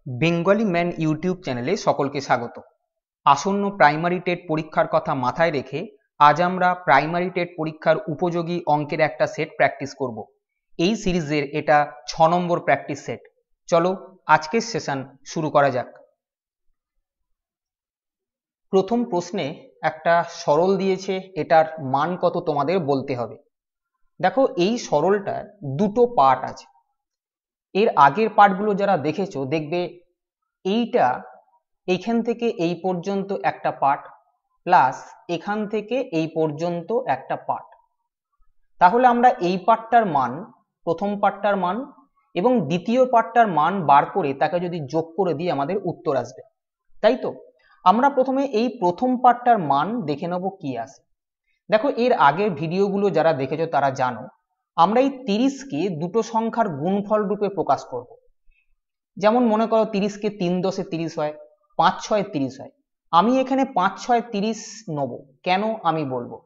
Bengali man YouTube চ্যানেলে সকলকে স্বাগত। আসন্ন প্রাইমারি টেট পরীক্ষার কথা মাথায় রেখে আজ আমরা প্রাইমারি টেট পরীক্ষার উপযোগী অঙ্কের একটা সেট প্র্যাকটিস করব। এই সিরিজের এটা 6 নম্বর প্র্যাকটিস সেট। চলো আজকের সেশন শুরু করা যাক। প্রথম প্রশ্নে একটা সরল দিয়েছে, এটার মান কত তোমাদের বলতে হবে। দেখো এই সরলটার দুটো পার্ট আছে। এর আগের পার্টগুলো যারা দেখেছো দেখবে এইটা এইখান থেকে এই পর্যন্ত একটা পার্ট প্লাস এখান থেকে এই পর্যন্ত একটা পার্ট। তাহলে আমরা এই পার্টটার মান, প্রথম পার্টটার মান এবং দ্বিতীয় পার্টটার মান বার করে তাকে যদি যোগ করে দিই আমাদের উত্তর আসবে, তাই তো? আমরা প্রথমে এই প্রথম পার্টটার মান দেখে নেব কি আসে। দেখো এর আগের ভিডিওগুলো যারা দেখেছো তারা জানো আমরা এই 30কে দুটো সংখ্যার গুণফল রূপে প্রকাশ করব। যেমন মনে করো 30কে 3 10 30 হয়, 5 6 30 হয়। আমি এখানে 5 6 30 নেব, কেন আমি বলবো।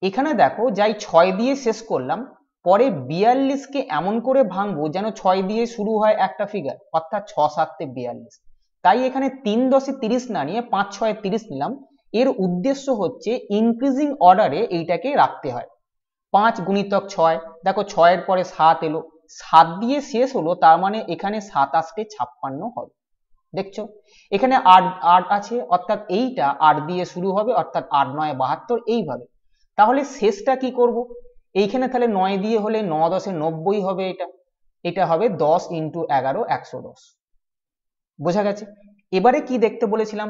এখানে দেখো যাই 6 দিয়ে শেষ করলাম, পরে 42কে এমন করে ভাঙবো যেন 6 দিয়ে শুরু হয় একটা ফিগার, অর্থাৎ 6 7 42। তাই এখানে 3 10 30 না নিয়ে 5 6 30 নিলাম। এর উদ্দেশ্য হচ্ছে ইনক্রিজিং অর্ডারে এইটাকে রাখতে হয়। 5 গুণিতক 6, দেখো 6 এর পরে 7 এলো, 7 দিয়ে শেষ হলো, তার মানে এখানে 27 56 হবে। দেখছো এখানে 8 আছে, অর্থাৎ এইটা 8 দিয়ে শুরু হবে, অর্থাৎ 8 9 72, এইভাবে। তাহলে শেষটা কি করব, এইখানে তাহলে 9 দিয়ে হলে 9 10 90 হবে। এটা হবে 10 × 11 110। বোঝা গেছে? এবারে কি দেখতে বলেছিলাম,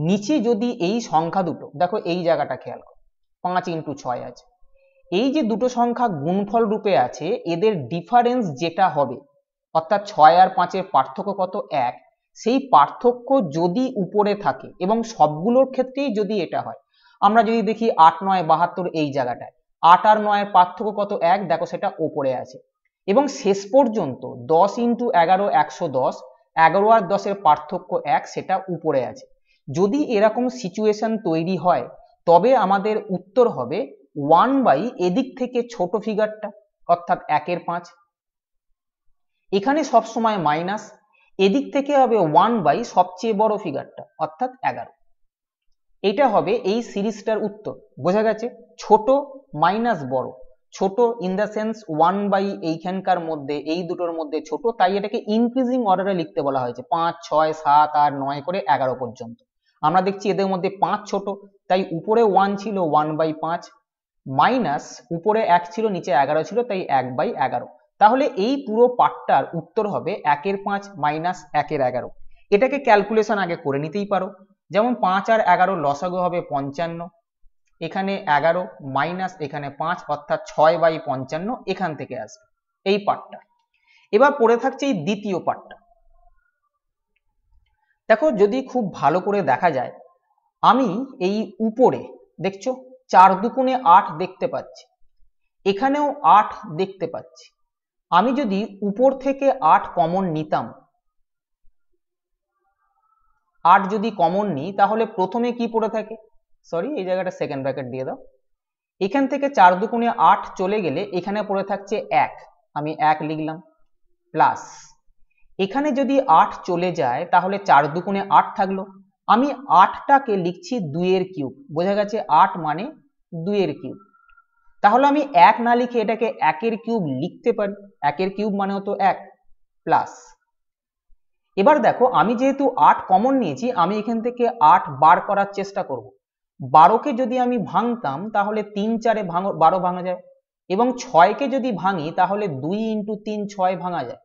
নিচে যদি এই সংখ্যা দুটো, দেখো এই জায়গাটা খেয়াল করো, 5 × 6 আছে। এই যে দুটো সংখ্যা গুণফল রূপে আছে, এদের ডিফারেন্স যেটা হবে, অর্থাৎ 6 আর 5 এর পার্থক্য কত, 1, সেই পার্থক্য যদি উপরে থাকে এবং সবগুলোর ক্ষেত্রেই যদি এটা হয়, আমরা যদি দেখি 8 9 72 এই জায়গাটায় 8 আর 9 এর পার্থক্য কত, 1, দেখো সেটা উপরে আছে। এবং শেষ পর্যন্ত 10 × 11 110, 11 আর 10 এর পার্থক্য 1, সেটা উপরে আছে। যদি এরকম সিচুয়েশন তৈরি হয় তবে আমাদের উত্তর হবে 1 এদিক থেকে ছোট ফিগারটা, অর্থাৎ 1 এর 5। এখানে সবসময় মাইনাস, এদিক থেকে হবে 1 সবচেয়ে বড় ফিগারটা, অর্থাৎ 11। এটা হবে এই সিরিজটার উত্তর। বোঝা গেছে? ছোট মাইনাস বড়, ছোট ইন দ্য সেন্স 1 এইখানকার মধ্যে, এই দুটোর মধ্যে ছোট, তাই এটাকে ইনক্রিজিং অর্ডারে লিখতে বলা হয়েছে, 5 6 7 8 9 করে 11 পর্যন্ত। আমরা দেখছি এদের মধ্যে 5 ছোট, তাই উপরে 1 ছিল 1/5, মাইনাস উপরে 1 ছিল নিচে 11 ছিল, তাই 1/11। তাহলে এই পুরো পার্টটার উত্তর হবে 1 এর 5 মাইনাস 1 এর 11। এটাকে ক্যালকুলেশন আগে করে নিতেই পারো, যেমন 5 আর 11 লসাগু হবে 55, এখানে 11 মাইনাস এখানে 5, অর্থাৎ 6/55 এখান থেকে আসবে এই পার্টটা। এবার পড়ে থাকছে এই দ্বিতীয় পার্টটা। দেখো যদি খুব ভালো করে দেখা যায়, আমি এই উপরে দেখছো 4 দুগুণে 8 দেখতে পাচ্ছি, এখানেও 8 দেখতে পাচ্ছি। আমি যদি উপর থেকে 8 কমন নিতাম, 8 যদি কমন নিই, তাহলে প্রথমে কি পড়ে থাকে, সরি এই জায়গাটা সেকেন্ড ব্র্যাকেট দিয়ে দাও। এখান থেকে 4 দুগুণে 8 চলে গেলে এখানে পড়ে থাকছে 1, আমি 1 লিখলাম, প্লাস এখানে যদি 8 চলে যায় তাহলে 4 দুগুণে 8 থাকলো, আমি 8টাকে লিখছি 2 এর কিউব। বোঝা গেছে? 8 মানে 2 এর কিউব। তাহলে আমি 1 না লিখে এটাকে 1 এর কিউব লিখতে পারি, 1 এর কিউব মানে হতো 1, প্লাস এবার দেখো আমি যেহেতু 8 কমন নিয়েছি, আমি এখান থেকে 8 বার করার চেষ্টা করব। 12কে যদি আমি ভাঙতাম তাহলে 3 4 12 ভাঙা যায়, এবং 6কে যদি ভাঙি তাহলে 2 × 3 6 ভাঙা যায়।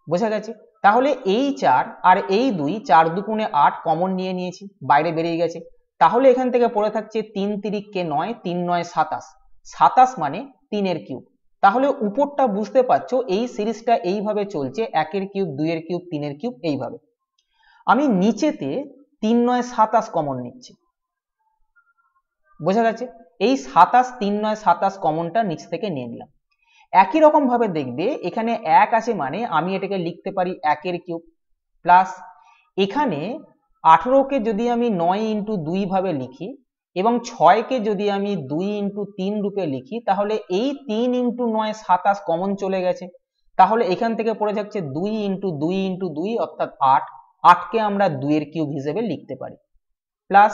বোঝা গেছে? তাহলে এই 4 আর এই 2, 4 দুগুণে 8 কমন নিয়ে নিয়েছি, বাইরে বেরিয়ে গেছে। তাহলে এখান থেকে পড়ে থাকছে 3 3 9, 3 9 27, 27 মানে 3 এর কিউব। তাহলে উপরটা বুঝতে পারছো এই সিরিজটা এইভাবে চলছে, 1 এর কিউব 2 এর কিউব 3 এর কিউব এইভাবে। আমি নিচেতে 3 9 27 কমন নিচ্ছি। বোঝা গেছে? এই 27 3 9 27 কমনটা নিচ থেকে নিয়ে নিলাম। একই রকম ভাবে দেখবে এখানে 1 আছে, মানে আমি এটাকে লিখতে পারি 1 এর কিউব, প্লাস এখানে 18কে যদি আমি 9 × 2 ভাবে লিখি এবং 6কে যদি আমি 2 × 3 রূপে লিখি, তাহলে এই 3 × 9 27 কমন চলে গেছে। তাহলে এখান থেকে পড়ে যাচ্ছে 2 ইন্টু 2 ইন্টু 2 অর্থাৎ 8, 8কে আমরা 2 এর কিউব হিসেবে লিখতে পারি, প্লাস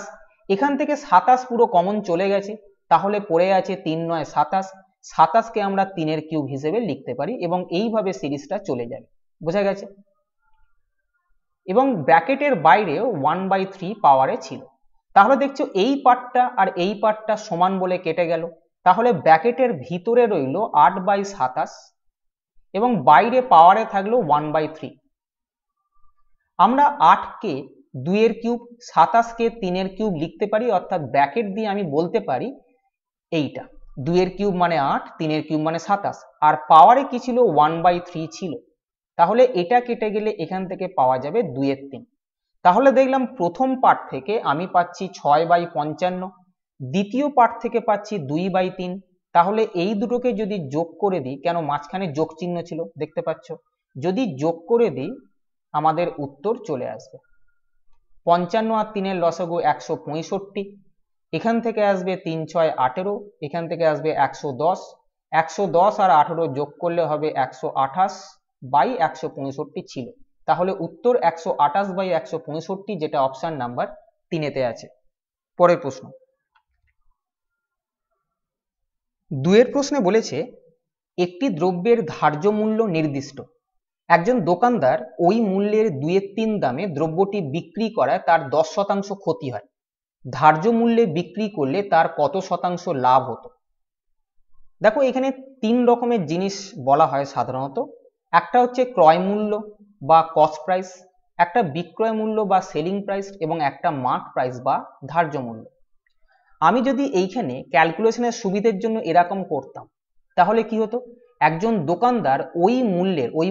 এখান থেকে 27 পুরো কমন চলে গেছে, তাহলে পড়ে আছে 3 9 27, 27কে আমরা 3 এর কিউব হিসেবে লিখতে পারি এবং এইভাবে সিরিজটা চলে যাবে। বোঝা গেছে? এবং ব্র্যাকেটের বাইরেও 1/3 পাওয়ারে ছিল। তাহলে দেখছো এই পার্টটা আর এই পার্টটা সমান বলে কেটে গেল, তাহলে ব্র্যাকেটের ভিতরে রইল 8/27 এবং বাইরে পাওয়ারে থাকলো 1/3। আমরা 8কে 2 এর কিউব, 27কে 3 এর কিউব লিখতে পারি, অর্থাৎ ব্র্যাকেট দিয়ে আমি বলতে পারি এইটা 2 এর কিউব মানে 8, 3 এর কিউব মানে 27, আর পাওয়ারে কি ছিল 1/3 ছিল, তাহলে এটা কেটে গেলে এখান থেকে পাওয়া যাবে 2 এর 3। তাহলে দেখলাম প্রথম পার্ট থেকে আমি পাচ্ছি 6/55, দ্বিতীয় পার্ট থেকে পাচ্ছি 2/3। তাহলে এই দুটোকে যদি যোগ করে দিই, কেন মাঝখানে যোগ চিহ্ন ছিল দেখতে পাচ্ছ, যদি যোগ করে দিই আমাদের উত্তর চলে আসবে 55 আর 3 এর লসাগু 165, এখান থেকে আসবে 3 6 18, এখান থেকে আসবে 110, 110 আর 18 যোগ করলে হবে 128/165 ছিল, তাহলে উত্তর 128/165, যেটা অপশন নাম্বার 3-এতে আছে। পরের প্রশ্ন 2 এর প্রশ্নে বলেছে একটি দ্রব্যের ধার্য মূল্য নির্দিষ্ট, একজন দোকানদার ওই মূল্যের 2/3 দামে দ্রব্যটি বিক্রি করায় তার 10% ক্ষতি হয়, ধার্য মূল্যে বিক্রি করলে তার কত শতাংশ লাভ হতো? দেখো এখানে 3 রকমের জিনিস বলা হয় সাধারণত, একটা হচ্ছে ক্রয় মূল্য বা কস্ট প্রাইস, একটা বিক্রয় মূল্য বা সেলিং প্রাইস এবং একটা মার্ক প্রাইস বা ধার্য মূল্য। আমি যদি এইখানে ক্যালকুলেশনের সুবিধের জন্য এরকম করতাম, তাহলে কি হতো, একজন দোকানদার ওই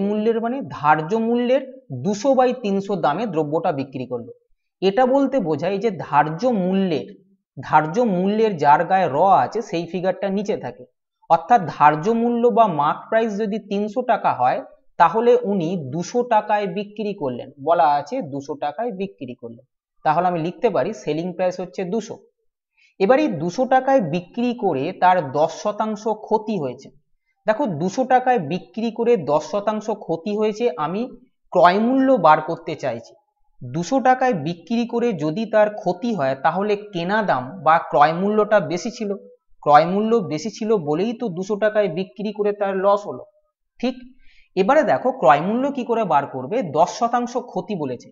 মূল্যের মানে ধার্য মূল্যের 200/300 দামে দ্রব্যটা বিক্রি করলো। এটা বলতে বোঝায় যে ধার্য মূল্যের যার গায়ে র আছে সেই ফিগারটা নিচে থাকে, অর্থাৎ ধার্য মূল্য বা মার্ক প্রাইস যদি 300 টাকা হয় তাহলে উনি 200 টাকায় বিক্রি করলেন, বলা আছে 200 টাকায় বিক্রি করলেন, তাহলে আমি লিখতে পারি সেলিং প্রাইস হচ্ছে 200। এবার এই 200 টাকায় বিক্রি করে তার 10% ক্ষতি হয়েছে। দেখো 200 টাকায় বিক্রি করে 10% ক্ষতি হয়েছে, আমি ক্রয় মূল্য বার করতে চাইছি। 200 টাকায় বিক্রি করে যদি তার ক্ষতি হয় তাহলে কেনা দাম বা ক্রয় মূল্যটা বেশি ছিল, ক্রয় মূল্য বেশি ছিল বলেই তো 200 টাকায় বিক্রি করে তার লস হলো, ঠিক? এবারে দেখো ক্রয় মূল্য কি করে বার করবে, 10% ক্ষতি বলেছে,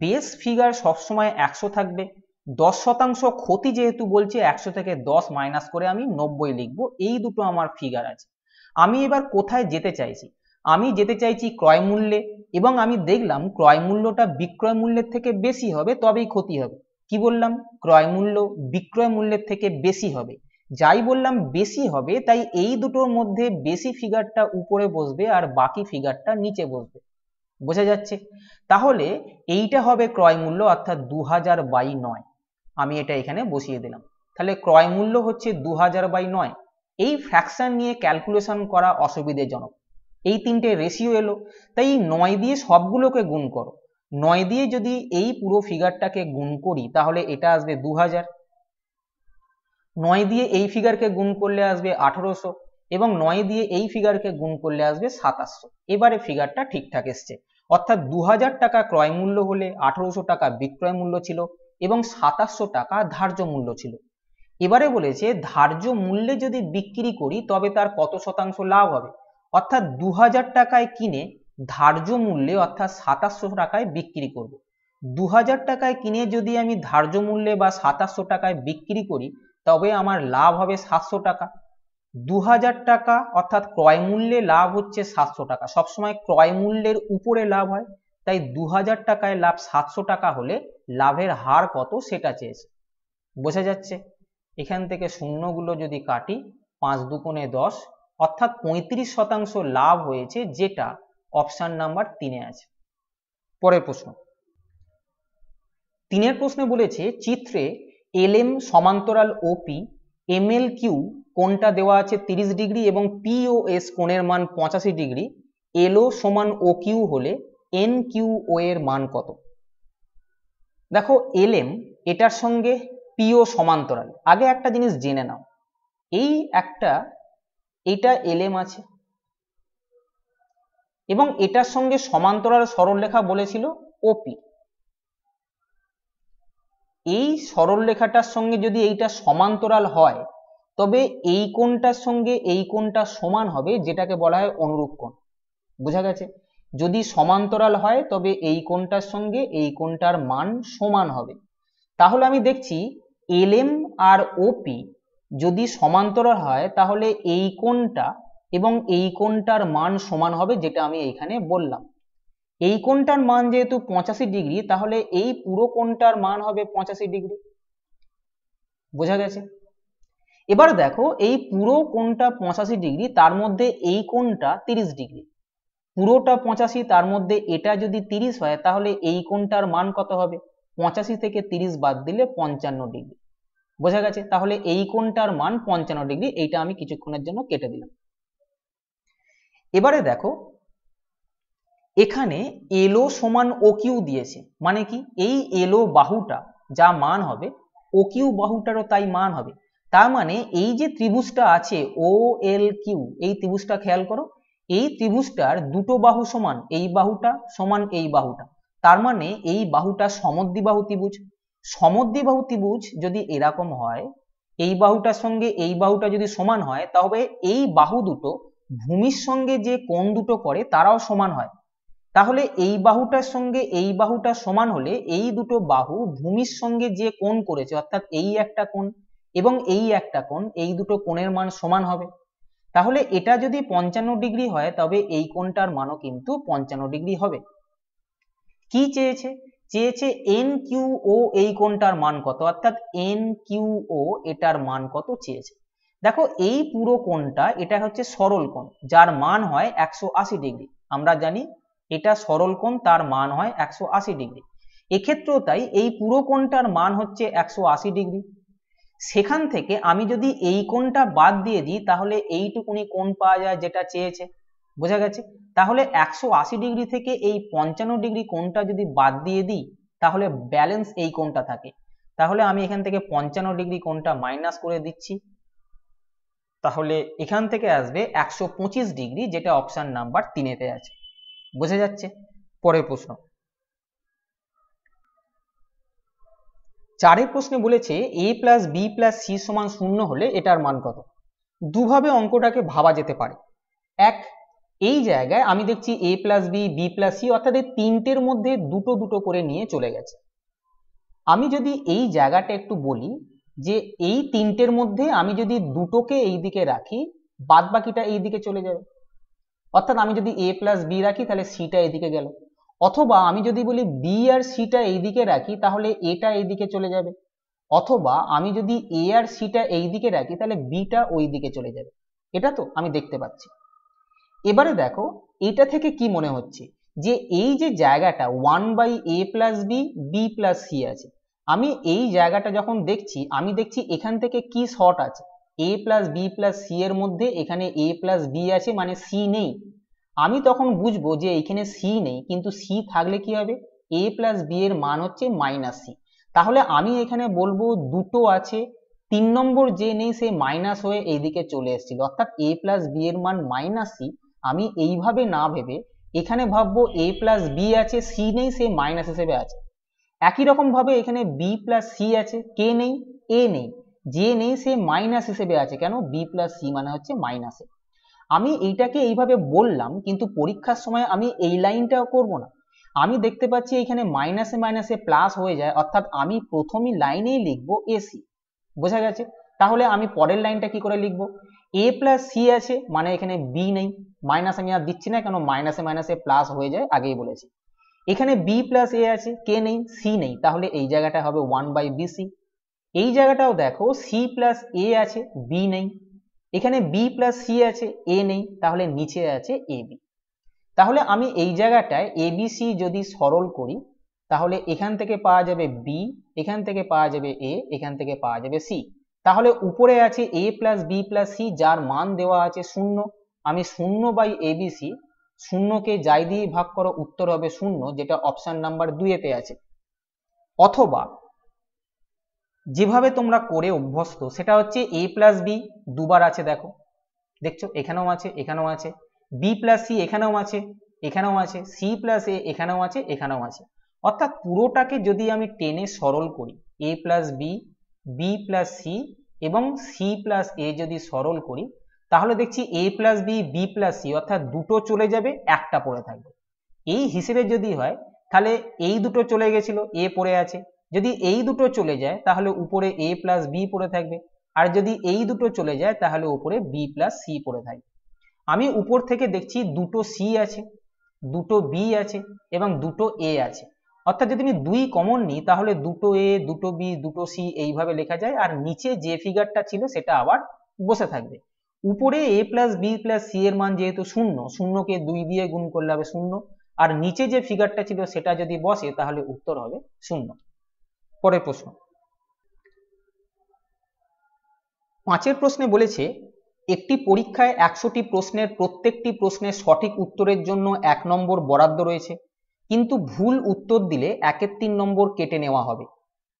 বেস ফিগার সবসময় 100 থাকবে, 10% ক্ষতি যেহেতু বলছে 100 থেকে 10 মাইনাস করে আমি 90 লিখবো, এই দুটো আমার ফিগার আছে। আমি এবার কোথায় যেতে চাইছি, আমি যেতে চাইছি ক্রয় মূল্যে, এবং আমি দেখলাম ক্রয় মূল্যটা বিক্রয় মূল্যের থেকে বেশি হবে তবেই ক্ষতি হবে। কি বললাম, ক্রয় মূল্য বিক্রয় মূল্যের থেকে বেশি হবে, যাই বললাম বেশি হবে, তাই এই দুটোর মধ্যে বেশি ফিগারটা উপরে বসবে আর বাকি ফিগারটা নিচে বসবে। বোঝা যাচ্ছে? তাহলে এইটা হবে ক্রয় মূল্য, অর্থাৎ 2000/9। আমি এটা এখানে বসিয়ে দিলাম, তাহলে ক্রয় মূল্য হচ্ছে 2000/9। এই ফ্র্যাকশন নিয়ে ক্যালকুলেশন করা অসুবিধাজনক, এই তিনটে রেশিও এলো, তাই 9 দিয়ে সবগুলোকে গুণ করো, 9 দিয়ে যদি এই পুরো ফিগারটাকে গুণ করি তাহলে এটা আসবে 2000, 9 দিয়ে এই ফিগারকে গুণ করলে আসবে 1800 এবং 9 দিয়ে এই ফিগারকে গুণ করলে আসবে 2700। এবারে ফিগারটা ঠিকঠাক এসছে, অর্থাৎ 2000 টাকা ক্রয় মূল্য হলে 1800 টাকা বিক্রয় মূল্য ছিল এবং 2700 টাকা ধার্য মূল্য ছিল। এবারে বলেছে ধার্য মূল্যে যদি বিক্রি করি তবে তার কত শতাংশ লাভ হবে, অর্থাৎ 2000 টাকায় কিনে ধার্য মূল্যে অর্থাৎ 2700 টাকায় বিক্রি করব। 2000 টাকায় কিনে যদি আমি ধার্য মূল্যে বা 2700 টাকায় বিক্রি করি তবে আমার লাভ হবে 700 টাকা। 2000 টাকা অর্থাৎ ক্রয় মূল্যে লাভ হচ্ছে 700 টাকা, সবসময় ক্রয় মূল্যের উপরে লাভ হয়, তাই 2000 টাকায় লাভ 700 টাকা হলে লাভের হার কত সেটা চেয়েছে। বোঝা যাচ্ছে? এখান থেকে শূন্যগুলো যদি কাটি 5 দুগুণে 10, অর্থাৎ 35% লাভ হয়েছে, যেটা অপশন নাম্বার 3-এ আছে। পরের প্রশ্ন 3-এর প্রশ্নে বলেছে চিত্রে LM সমান্তরাল OP MLQ কোণটা দেওয়া আছে 30 ডিগ্রি এবং POS কোণের মান 85 ডিগ্রি, LO সমান OQ হলে NQO এর মান কত? দেখো LM এটার সঙ্গে PO সমান্তরাল, আগে একটা জিনিস জেনে নাও, এইটা LM আছে, এবং এটার সঙ্গে সমান্তরাল সরলরেখা বলেছিল ওপি। এই সরলরেখাটার সঙ্গে যদি এইটা সমান্তরাল হয় তবে এই কোণটার সঙ্গে এই কোণটা সমান হবে, যেটাকে বলা হয় অনুরূপ কোণ। বোঝা গেছে? যদি সমান্তরাল হয় তবে এই কোণটার সঙ্গে এই কোণটার মান সমান হবে। তাহলে আমি দেখছি এলএম আর ওপি যদি সমান্তরাল হয় তাহলে এই কোণটা এবং এই কোণটার মান সমান হবে, যেটা আমি এইখানে বললাম। এই কোণটার মান যেহেতু 85 ডিগ্রি, তাহলে এই পুরো কোণটার মান হবে 85 ডিগ্রি। বোঝা গেছে? এবার দেখো এই পুরো কোণটা 85 ডিগ্রি, তার মধ্যে এই কোণটা 30 ডিগ্রি। পুরোটা 85, তার মধ্যে এটা যদি 30 হয় তাহলে এই কোণটার মান কত হবে? 85 থেকে 30 বাদ দিলে 55 ডিগ্রি। বোঝা গেছে? তাহলে এই কোণটার মান 55 ডিগ্রি। এইটা আমি কিছুক্ষণের জন্য কেটে দিলাম। এবারে দেখো এখানে এলও সমান ও কিউ দিয়েছে, মানে কি এই এলও বাহুটা যা মান হবে ও কিউ বাহুটারও তাই মান হবে। তার মানে এই যে ত্রিভুজটা আছে ও এল কিউ, এই ত্রিভুজটা খেয়াল করো, এই ত্রিভুজটার দুটো বাহু সমান, এই বাহুটা সমান এই বাহুটা। তার মানে এই বাহুটা সমদ্বিবাহু ত্রিভুজ। সমদ্বিবাহু ত্রিভুজ যদি এরকম হয়, এই বাহুটার সঙ্গে এই বাহুটা যদি সমান হয়, তবে এই বাহু দুটো ভূমির সঙ্গে যে কোণ দুটো করে তারাও সমান হয়। তাহলে এই বাহুটার সঙ্গে এই বাহুটা সমান হলে এই দুটো বাহু ভূমির সঙ্গে যে কোণ করেছে, অর্থাৎ এই একটা কোণ এবং এই একটা কোণ, এই দুটো কোণের মান সমান হবে। তাহলে এটা যদি 55 ডিগ্রি হয় তবে এই কোণটার মানও কিন্তু 55 ডিগ্রি হবে। কি চেয়েছে? চেয়েছে এন কিউ ও এই কোণটার মান কত, অর্থাৎ এন কিউ ও এটার মান কত চেয়েছে। দেখো এই পুরো কোণটা এটা হচ্ছে সরল কোণ, যার মান হয় 180 ডিগ্রি। আমরা জানি এটা সরল কোণ, তার মান হয় 180 ডিগ্রি। এক্ষেত্রেও তাই, এই পুরো কোণটার মান হচ্ছে 180 ডিগ্রি। সেখান থেকে আমি যদি এই কোণটা বাদ দিয়ে দিই তাহলে এইটুকুনি কোণ পাওয়া যায় যেটা চেয়েছে। বোঝা গেছে? তাহলে 180 ডিগ্রি থেকে এই 55 ডিগ্রি কোণটা যদি বাদ দিয়ে দিই তাহলে ব্যালেন্স এই কোণটা থাকে। তাহলে আমি এখান থেকে 55 ডিগ্রি কোণটা মাইনাস করে দিচ্ছি, তাহলে এখান থেকে আসবে 125 ডিগ্রি, যেটা অপশন নাম্বার 3-তে আছে। বোঝা যাচ্ছে? পরের প্রশ্ন 4 প্রশ্নে বলেছে a plus B plus C সমান 0 হলে এটার মান কত। দুভাবে অঙ্কটাকে ভাবা যেতে পারে। এক, এই জায়গায় আমি দেখছি a plus B, B plus C, অর্থাৎ এই তিনটের মধ্যে দুটো দুটো করে নিয়ে চলে গেছে। আমি যদি এই জায়গাটা একটু বলি যে এই তিনটের মধ্যে আমি যদি দুটোকে এই দিকে রাখি, বাদ বাকিটা এই দিকে চলে যাবে। অর্থাৎ আমি যদি a প্লাস বি রাখি তাহলে সিটা এইদিকে গেল, অথবা আমি যদি বলি বি আর সিটা এইদিকে রাখি তাহলে এটা এইদিকে চলে যাবে, অথবা আমি যদি এ আর সিটা এইদিকে রাখি তাহলে বিটা ওই দিকে চলে যাবে। এটা তো আমি দেখতে পাচ্ছি। এবারে দেখো এটা থেকে কি মনে হচ্ছে যে এই যে জায়গাটা 1/a plus B, B plus C আছে, আমি এই জায়গাটা যখন দেখছি আমি দেখছি এখান থেকে কি শর্ট আছে, a plus B plus C এর মধ্যে এখানে a প্লাস বি আছে, মানে সি নেই। আমি তখন বুঝবো যে এইখানে সি নেই, কিন্তু সি থাকলে কি হবে, a প্লাস বি এর মান হচ্ছে মাইনাস সি। তাহলে আমি এখানে বলবো দুটো আছে, 3 নম্বর যে নেই সে মাইনাস হয়ে এইদিকে চলে এসেছিল, অর্থাৎ a প্লাস বি এর মান মাইনাস সি। আমি এইভাবে না ভেবে এখানে ভাববো a প্লাস বি আছে, সি নেই, সে মাইনাস হিসেবে আছে। একই রকম ভাবে এখানে বি প্লাস সি আছে, কে নেই, এ নেই, যে নেই সে মাইনাস হিসেবে আছে। কেন? বি প্লাস সি মানে হচ্ছে মাইনাসে। আমি এইটাকে এইভাবে বললাম, কিন্তু পরীক্ষার সময় আমি এই লাইনটাও করব না। আমি দেখতে পাচ্ছি এখানে মাইনাসে মাইনাসে প্লাস হয়ে যায়, অর্থাৎ আমি প্রথমই লাইনেই লিখবো এসি। বোঝা গেছে? তাহলে আমি পরের লাইনটা কি করে লিখবো, a প্লাস সি আছে মানে এখানে বি নেই, মাইনাস আমি আর দিচ্ছি না, কেন মাইনাসে মাইনাসে প্লাস হয়ে যায়, আগেই বলেছি। এখানে বি প্লাস এ আছে, কে নেই, সি নেই, তাহলে এই জায়গাটা হবে 1/bc। এই জায়গাটাও দেখো সি প্লাস এ আছে, বি নেই, এখানে বি প্লাস সি আছে, এ নেই, তাহলে নিচে আছে এ বি। তাহলে আমি এই জায়গাটায় এবিসি যদি সরল করি তাহলে এখান থেকে পাওয়া যাবে বি, এখান থেকে পাওয়া যাবে এ, এখান থেকে পাওয়া যাবে সি। তাহলে উপরে আছে এ প্লাস বি প্লাস সি, যার মান দেওয়া আছে 0। আমি 0/abc, 0কে যাই দিয়ে ভাগ করো উত্তর হবে 0, যেটা অপশন নাম্বার 2-তে আছে। অথবা যেভাবে তোমরা করে অভ্যস্ত সেটা হচ্ছে a প্লাস বি দুবার আছে, দেখো দেখছো এখানেও আছে, এখানেও আছে, বি প্লাস সি এখানেও আছে, এখানেও আছে, সি প্লাস এ এখানেও আছে, এখানেও আছে। অর্থাৎ পুরোটাকে যদি আমি টেনে সরল করি, A plus B, B plus C এবং সি প্লাস এ যদি সরল করি, তাহলে দেখছি A plus B, B plus C অর্থাৎ দুটো চলে যাবে, একটা পড়ে থাকবে। এই হিসেবে যদি হয় তাহলে এই দুটো চলে গেছিল, এ পড়ে আছে। যদি এই দুটো চলে যায় তাহলে উপরে এ প্লাস বি পড়ে থাকবে, আর যদি এই দুটো চলে যায় তাহলে উপরে বি প্লাস সি পড়ে থাকবে। আমি উপর থেকে দেখছি দুটো সি আছে, দুটো বি আছে এবং দুটো এ আছে। অর্থাৎ যদি আমি দুই কমন নিই তাহলে দুটো এ, দুটো বি, দুটো সি এইভাবে লেখা যায়, আর নিচে যে ফিগারটা ছিল সেটা আবার বসে থাকবে। উপরে এ প্লাস বি প্লাস সি এর মান যেহেতু শূন্য, শূন্যকে 2 দিয়ে গুণ করলে হবে শূন্য, আর নিচে যে ফিগারটা ছিল সেটা যদি বসে তাহলে উত্তর হবে শূন্য। পরের প্রশ্ন, 5 প্রশ্নে বলেছে একটি পরীক্ষায় 100টি প্রশ্নের প্রত্যেকটি প্রশ্নের সঠিক উত্তরের জন্য 1 নম্বর বরাদ্দ রয়েছে, কিন্তু ভুল উত্তর দিলে 1/3 নম্বর কেটে নেওয়া হবে।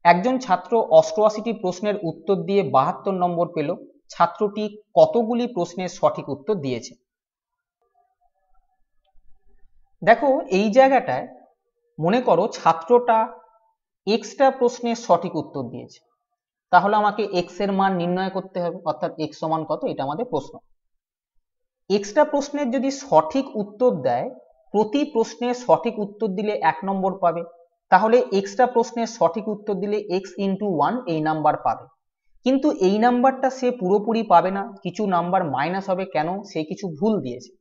একজন ছাত্র 88টি প্রশ্নের উত্তর দিয়ে 72 নম্বর পেল। ছাত্রটি কতগুলি প্রশ্নের সঠিক উত্তর দিয়েছে? দেখো এই জায়গাটায় মনে করো ছাত্রটা এক্সট্রা প্রশ্নের সঠিক উত্তর দিয়েছে, তাহলে আমাকে এক্স এর মান নির্ণয় করতে হবে, অর্থাৎ এক্স সমান কত, এটা আমাদের প্রশ্ন। এক্সট্রা প্রশ্নের যদি সঠিক উত্তর দেয়, প্রতি প্রশ্নের সঠিক উত্তর দিলে 1 নম্বর পাবে, তাহলে এক্সট্রা প্রশ্নের সঠিক উত্তর দিলে x ইন্টু 1 এই নাম্বার পাবে। কিন্তু এই নাম্বারটা সে পুরোপুরি পাবে না, কিছু নাম্বার মাইনাস হবে। কেন? সে কিছু ভুল দিয়েছে।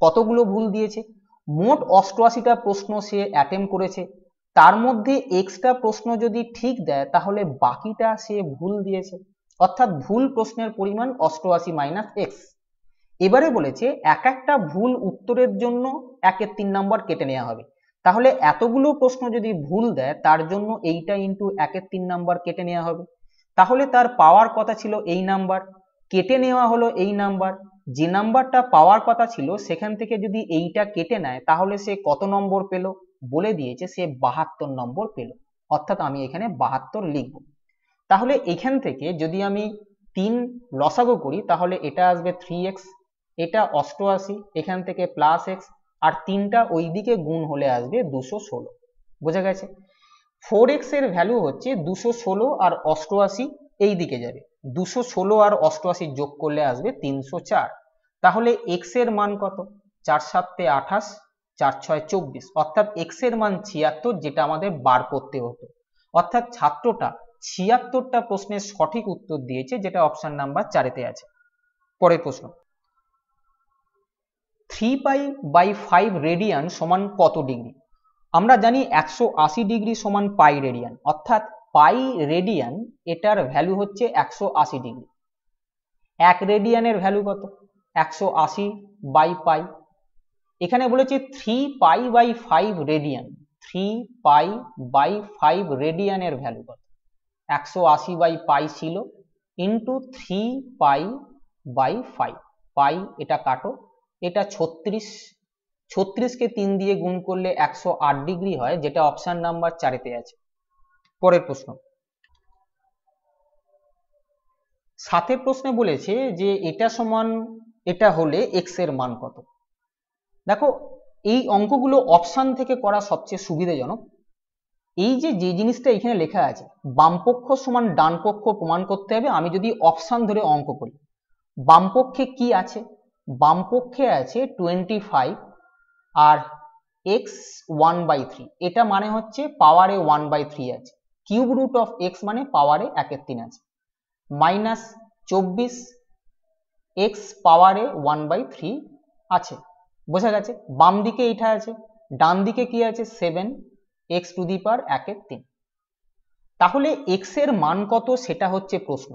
কতগুলো ভুল দিয়েছে? মোট 88টা প্রশ্ন সে অ্যাটেম্প করেছে, তার মধ্যে এক্সট্রা প্রশ্ন যদি ঠিক দেয় তাহলে বাকিটা সে ভুল দিয়েছে, অর্থাৎ ভুল প্রশ্নের পরিমাণ 88 মাইনাস এক্স। এবারে বলেছে এক একটা ভুল উত্তরের জন্য 1/3 নম্বর কেটে নেওয়া হবে। তাহলে এতগুলো প্রশ্ন যদি ভুল দেয় তার জন্য এইটা ইন্টু 1/3 নম্বর কেটে নেওয়া হবে। তাহলে তার পাওয়ার কথা ছিল এই নাম্বার, কেটে নেওয়া হলো এই নাম্বার। যে নাম্বারটা পাওয়ার কথা ছিল সেখান থেকে যদি এইটা কেটে নেয় তাহলে সে কত নম্বর পেল? বলে দিয়েছে সে 72 নম্বর পেল, অর্থাৎ আমি এখানে 72 লিখব। তাহলে এখান থেকে যদি আমি 3 লসাগু করি তাহলে এটা আসবে 3x, এটা 88, এখান থেকে প্লাস এক্স, আর 3টা ওইদিকে গুণ হলে আসবে 216। বোঝা গেছে? 4x এর ভ্যালু হচ্ছে 216 আর 88 এই দিকে যাবে, 216 আর 88 যোগ করলে আসবে 304। তাহলে x এর মান কত? 4 7 28, 4 6 24, অর্থাৎ x এর মান 76, যেটা আমাদের বার করতে হতো। অর্থাৎ ছাত্রটা 76টা প্রশ্নের সঠিক উত্তর দিয়েছে, যেটা অপশন নাম্বার 4-তে আছে। পরের প্রশ্ন, 3π/5 রেডিয়ান সমান কত ডিগ্রি? আমরা জানি 180 ডিগ্রি সমান পাই রেডিয়ান, অর্থাৎ পাই রেডিয়ান এটার ভ্যালু হচ্ছে 180 ডিগ্রি। 1 রেডিয়ানের ভ্যালু কত? 180/পাই। এখানে বলেছে 3π/5 রেডিয়ান, 3π/5 রেডিয়ানের ভ্যালু কত? 180/পাই ছিল ইন্টু 3π/5, পাই এটা কাটো, এটা 36, 36কে 3 দিয়ে গুণ করলে 108 ডিগ্রি হয়, যেটা অপশন নাম্বার 4-তে আছে। পরের প্রশ্ন, 7 প্রশ্নে বলেছে যে এটা সমান এটা হলে এক্স এর মান কত? দেখো এই অঙ্কগুলো অপশন থেকে করা সবচেয়ে সুবিধাজনক। এই যে জিনিসটা এখানে লেখা আছে বামপক্ষ সমান ডান পক্ষ প্রমাণ করতে হবে, আমি যদি অপশন ধরে অঙ্ক করি, বামপক্ষে কি আছে? বামপক্ষে আছে 25 আর x 1/3, এটা মানে হচ্ছে পাওয়ারে 1/3 আছে, কিউব রুট অফ x মানে পাওয়ারে 1/3 আছে, মাইনাস 24 x পাওয়ারে 1/3 আছে। বোঝা গেছে? বাম দিকে এটা আছে, ডান দিকে কি আছে? 7 x টু দি পাওয়ার 1/3। তাহলে x এর মান কত সেটা হচ্ছে প্রশ্ন।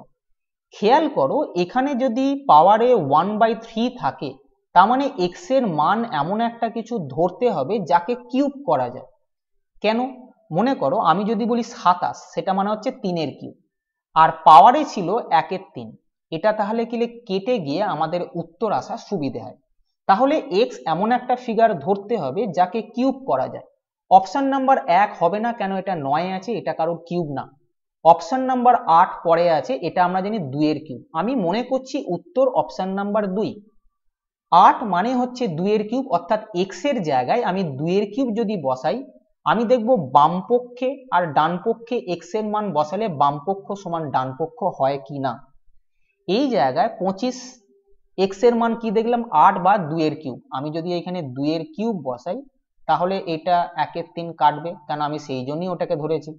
খেয়াল করো এখানে যদি পাওয়ারে 1/3 থাকে তার মানে x এর মান এমন একটা কিছু ধরতে হবে যাকে কিউব করা যায়। কেন? মনে করো আমি যদি বলি 27, সেটা মানে হচ্ছে 3 এর কিউব, আর পাওয়ারে ছিল 1/3, এটা তাহলে কি কেটে গিয়ে আমাদের উত্তর আসা সুবিধে হয়। তাহলে x এমন একটা ফিগার ধরতে হবে যাকে কিউব করা যায়। অপশন নাম্বার 1 হবে না, কেন? এটা 9 আছে, এটা কারোর কিউব না। অপশন নাম্বার 8 পরে আছে, এটা আমরা জানি 2 এর কিউব। আমি মনে করছি উত্তর অপশন নাম্বার 2। 8 মানে হচ্ছে 2 এর কিউব, অর্থাৎ x এর জায়গায় আমি 2 এর কিউব যদি বসাই, আমি দেখব বাম পক্ষে আর ডান পক্ষে x এর মান বসালে বাম পক্ষ সমান ডান পক্ষ হয় কি না। এই জায়গায় 25 x এর মান কি দেখলাম 8 বা 2 এর কিউব, আমি যদি এখানে 2 এর কিউব বসাই তাহলে এটা 1 এর 3 কাটবে, কারণ আমি সেই জন্যই ওটাকে ধরেছি।